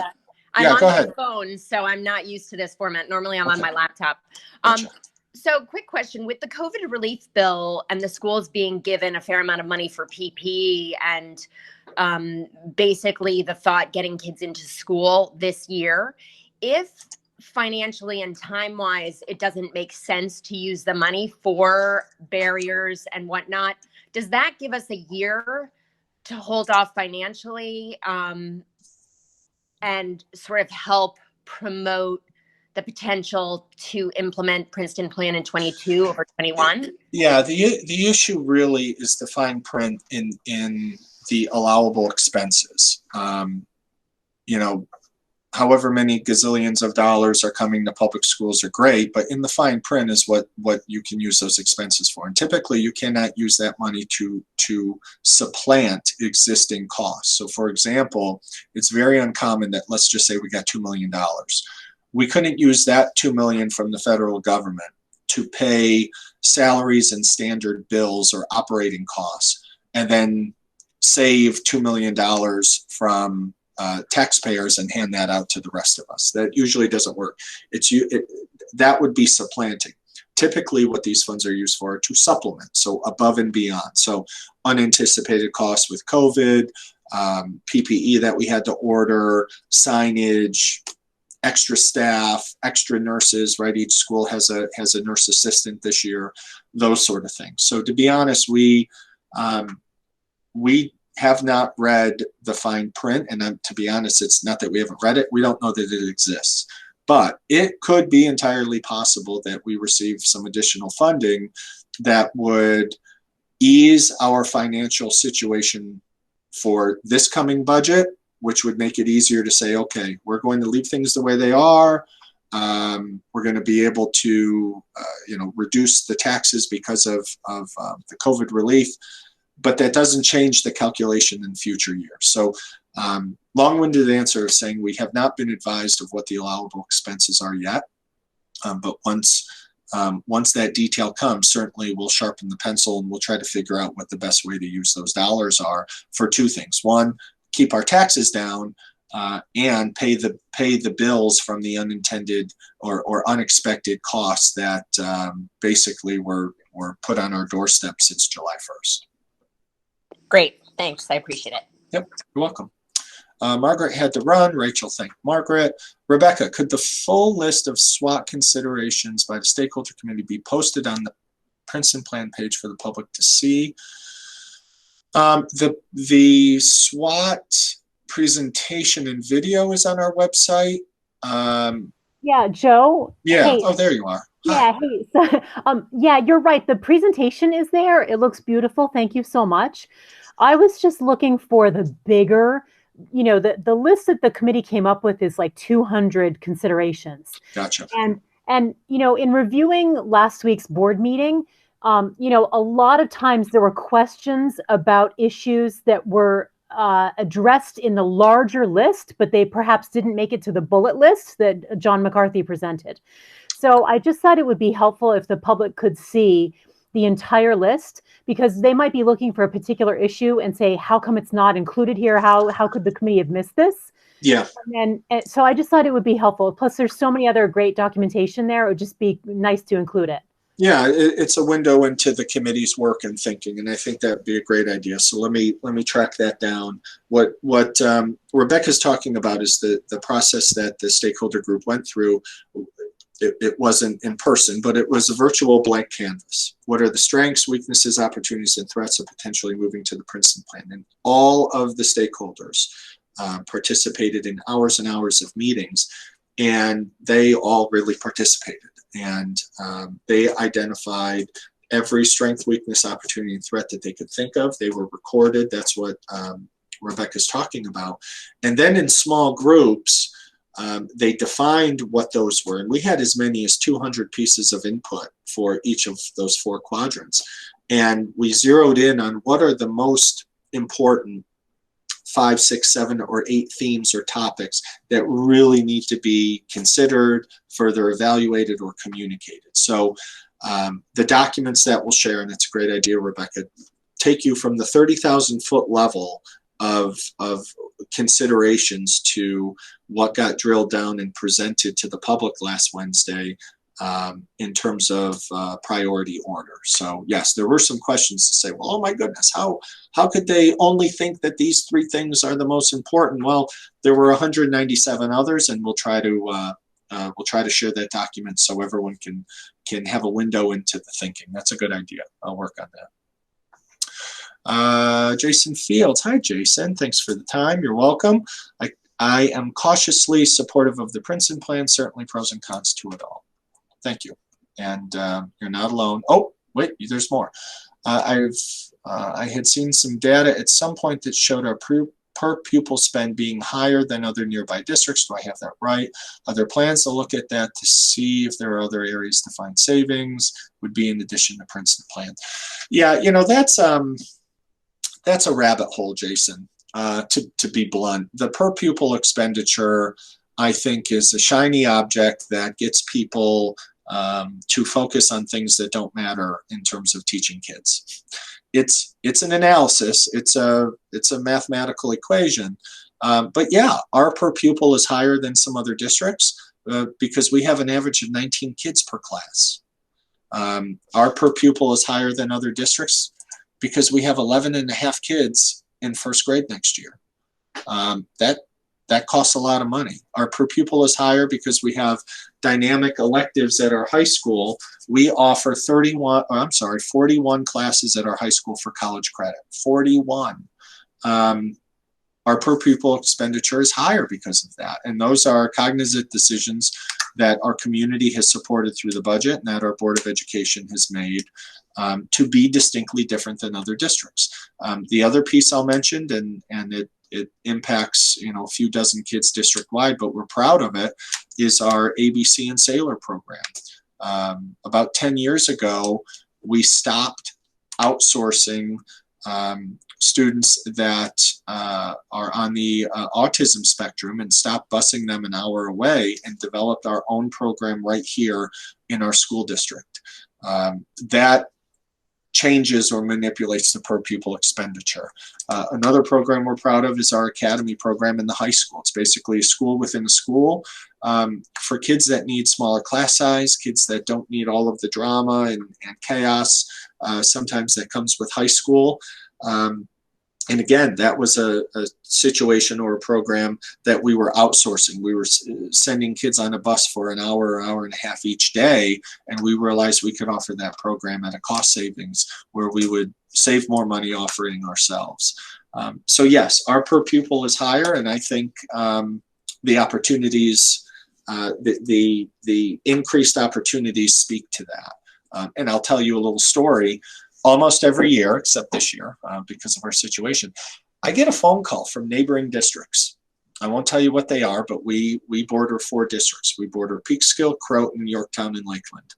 I'm Yeah, on go my ahead. phone, so I'm not used to this format. Normally, I'm on Okay. my laptop. Gotcha. So quick question. With the COVID relief bill and the schools being given a fair amount of money for PPE and basically the thought getting kids into school this year, if financially and time-wise it doesn't make sense to use the money for barriers and whatnot, does that give us a year to hold off financially and sort of help promote the potential to implement Princeton Plan in 22 over 21? Yeah, the issue really is the fine print in the allowable expenses. You know, however many gazillions of dollars are coming to public schools are great, but in the fine print is what you can use those expenses for. And typically you cannot use that money to supplant existing costs. So for example, it's very uncommon that, let's just say we got $2 million. We couldn't use that $2 million from the federal government to pay salaries and standard bills or operating costs and then save $2 million from taxpayers and hand that out to the rest of us. That usually doesn't work. That would be supplanting. Typically what these funds are used for are to supplement, so above and beyond. So unanticipated costs with COVID, PPE that we had to order, signage, extra staff, extra nurses, right? Each school has a nurse assistant this year, those sort of things. So to be honest, we have not read the fine print, and to be honest, it's not that we haven't read it, we don't know that it exists. But it could be entirely possible that we receive some additional funding that would ease our financial situation for this coming budget, which would make it easier to say, okay, we're going to leave things the way they are. We're going to be able to, reduce the taxes because of the COVID relief, but that doesn't change the calculation in future years. So long-winded answer of saying we have not been advised of what the allowable expenses are yet. But once that detail comes, certainly we'll sharpen the pencil and we'll try to figure out what the best way to use those dollars are for two things. One, keep our taxes down and pay the bills from the unintended or unexpected costs that basically were put on our doorstep since July 1st. Great. Thanks. I appreciate it. Yep. You're welcome. Margaret had to run. Rachel thanked Margaret. Rebecca, could the full list of SWOT considerations by the stakeholder committee be posted on the Princeton Plan page for the public to see? The SWOT presentation and video is on our website. Yeah, Joe. Yeah. Hey, Oh, there you are. yeah. Hey. So, yeah, you're right. The presentation is there. It looks beautiful. Thank you so much. I was just looking for the bigger, the list that the committee came up with is like 200 considerations. Gotcha. And in reviewing last week's board meeting, a lot of times there were questions about issues that were addressed in the larger list, but they perhaps didn't make it to the bullet list that John McCarthy presented. So I just thought it would be helpful if the public could see the entire list, because they might be looking for a particular issue and say, how come it's not included here? How could the committee have missed this? Yeah. And so I just thought it would be helpful. Plus, there's so many other great documentation there. It would just be nice to include it. Yeah, it's a window into the committee's work and thinking, and I think that'd be a great idea. So let me track that down. What Rebecca's talking about is the process that the stakeholder group went through. It wasn't in person, but it was a virtual blank canvas. What are the strengths, weaknesses, opportunities, and threats of potentially moving to the Princeton Plan? And all of the stakeholders participated in hours and hours of meetings, and they all really participated. And they identified every strength, weakness, opportunity, and threat that they could think of. They were recorded. That's what Rebecca's talking about. And then in small groups, they defined what those were. And we had as many as 200 pieces of input for each of those 4 quadrants. And we zeroed in on what are the most important 5, 6, 7, or 8 themes or topics that really need to be considered, further evaluated, or communicated. So the documents that we'll share, and it's a great idea, Rebecca, take you from the 30,000-foot level of considerations to what got drilled down and presented to the public last Wednesday in terms of priority order. So yes, there were some questions to say, well, oh my goodness, how could they only think that these 3 things are the most important? Well, there were 197 others, and we'll try to share that document so everyone can have a window into the thinking. That's a good idea. I'll work on that. Jason Fields. Hi, Jason. Thanks for the time. You're welcome. I am cautiously supportive of the Princeton plan. Certainly pros and cons to it all. Thank you. And you're not alone. Oh, wait, there's more. I had seen some data at some point that showed our per pupil spend being higher than other nearby districts. Do I have that right? Are there plans to look at that to see if there are other areas to find savings? Would be in addition to Princeton plan. Yeah, you know, that's a rabbit hole, Jason, to be blunt. The per pupil expenditure, I think, is a shiny object that gets people to focus on things that don't matter in terms of teaching kids. It's an analysis. It's a mathematical equation. But yeah, our per pupil is higher than some other districts because we have an average of 19 kids per class. Our per pupil is higher than other districts because we have 11 and a half kids in first grade next year. That costs a lot of money. Our per pupil is higher because we have dynamic electives at our high school. We offer 41 classes at our high school for college credit. 41. Our per pupil expenditure is higher because of that. And those are cognizant decisions that our community has supported through the budget and that our Board of Education has made to be distinctly different than other districts. The other piece I'll mention, and it impacts, you know, a few dozen kids district-wide, but we're proud of it, is our ABC and Sailor program. About 10 years ago, we stopped outsourcing students that are on the autism spectrum and stopped busing them an hour away and developed our own program right here in our school district. That changes or manipulates the per pupil expenditure. Another program we're proud of is our academy program in the high school. It's basically a school within a school for kids that need smaller class size, kids that don't need all of the drama and chaos. Sometimes that comes with high school. And again, that was a situation or a program that we were outsourcing. We were sending kids on a bus for an hour and a half each day, and we realized we could offer that program at a cost savings where we would save more money offering ourselves. So yes, our per pupil is higher, and I think the opportunities, the increased opportunities speak to that. And I'll tell you a little story. Almost every year, except this year, because of our situation, I get a phone call from neighboring districts. I won't tell you what they are, but we border 4 districts. We border Peekskill, Croton, Yorktown, and Lakeland.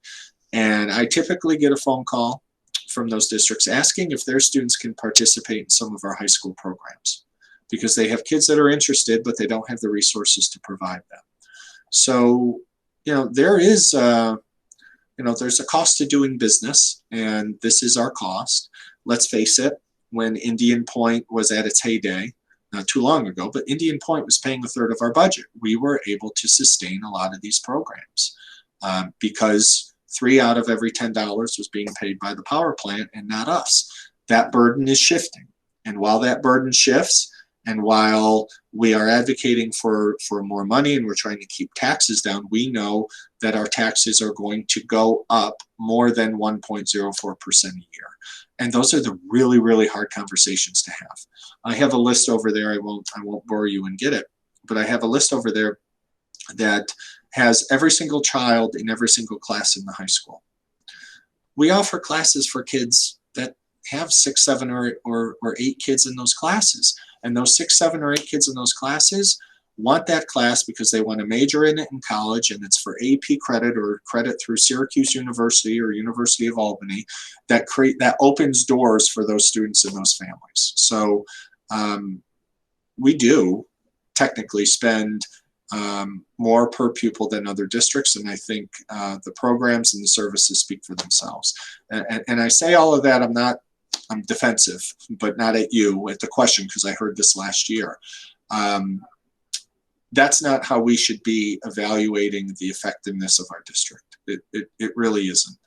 And I typically get a phone call from those districts asking if their students can participate in some of our high school programs because they have kids that are interested, but they don't have the resources to provide them. So, you know, there is there's a cost to doing business, and this is our cost. Let's face it, when Indian Point was at its heyday, not too long ago, but Indian Point was paying 1/3 of our budget. We were able to sustain a lot of these programs because 3 out of every $10 was being paid by the power plant and not us. That burden is shifting. And while that burden shifts, and while we are advocating for more money and we're trying to keep taxes down, we know that our taxes are going to go up more than 1.04% a year. And those are the really, really hard conversations to have. I have a list over there. I won't bore you and get it, but I have a list over there that has every single child in every single class in the high school. We offer classes for kids that have 6, 7, or 8 kids in those classes. And those 6, 7, or 8 kids in those classes want that class because they want to major in it in college, and it's for AP credit or credit through Syracuse University or University of Albany that opens doors for those students and those families. So we do technically spend more per pupil than other districts, and I think the programs and the services speak for themselves. And I say all of that, I'm defensive, but not at you, at the question, because I heard this last year. That's not how we should be evaluating the effectiveness of our district. It really isn't.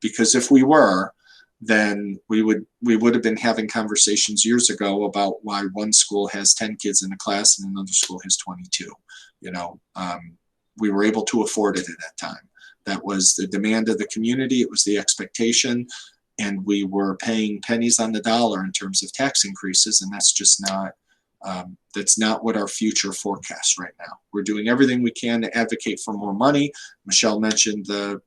Because if we were, then we would have been having conversations years ago about why one school has 10 kids in a class and another school has 22. We were able to afford it at that time. That was the demand of the community. It was the expectation. And we were paying pennies on the dollar in terms of tax increases. And that's just not, that's not what our future forecasts right now. We're doing everything we can to advocate for more money. Michelle mentioned the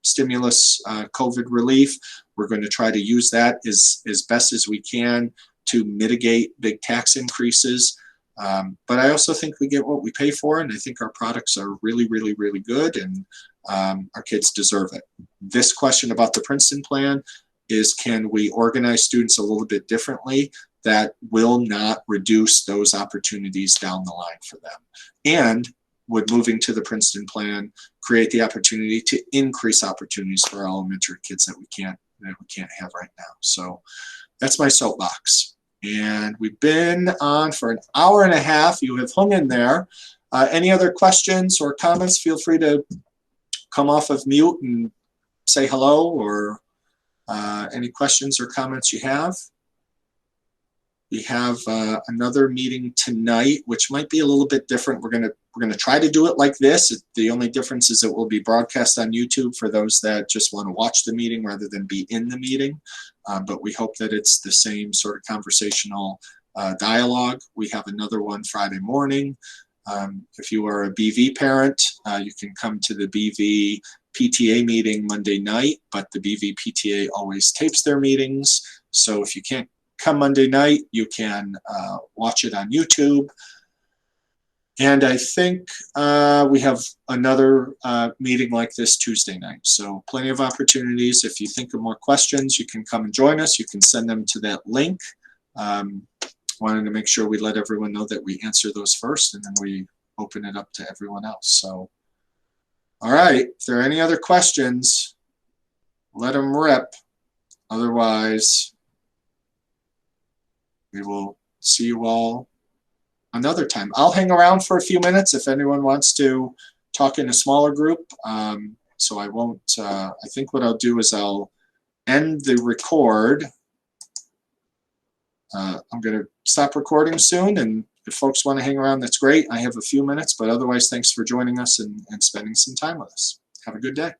stimulus COVID relief. We're going to try to use that as best as we can to mitigate big tax increases. But I also think we get what we pay for, and I think our products are really, really, really good, and our kids deserve it. This question about the Princeton plan is, can we organize students a little bit differently that will not reduce those opportunities down the line for them? And would moving to the Princeton plan create the opportunity to increase opportunities for our elementary kids that we can't have right now? So that's my soapbox. And we've been on for an hour and a half. You have hung in there. Any other questions or comments? Feel free to come off of mute and say hello, or any questions or comments you have. We have another meeting tonight, which might be a little bit different. We're gonna try to do it like this. The only difference is it will be broadcast on YouTube for those that just want to watch the meeting rather than be in the meeting. But we hope that it's the same sort of conversational dialogue. We have another one Friday morning. If you are a BV parent, you can come to the BV PTA meeting Monday night, but the BV PTA always tapes their meetings. So if you can't come Monday night, you can watch it on YouTube. And I think we have another meeting like this Tuesday night. So plenty of opportunities. If you think of more questions, you can come and join us. You can send them to that link. Wanted to make sure we let everyone know that we answer those first, and then we open it up to everyone else. So, all right, if there are any other questions, let them rip. Otherwise, we will see you all another time. I'll hang around for a few minutes if anyone wants to talk in a smaller group. So I won't, I think what I'll do is I'll end the record. I'm going to stop recording soon, and if folks want to hang around, that's great. I have a few minutes, but otherwise, thanks for joining us and spending some time with us. Have a good day.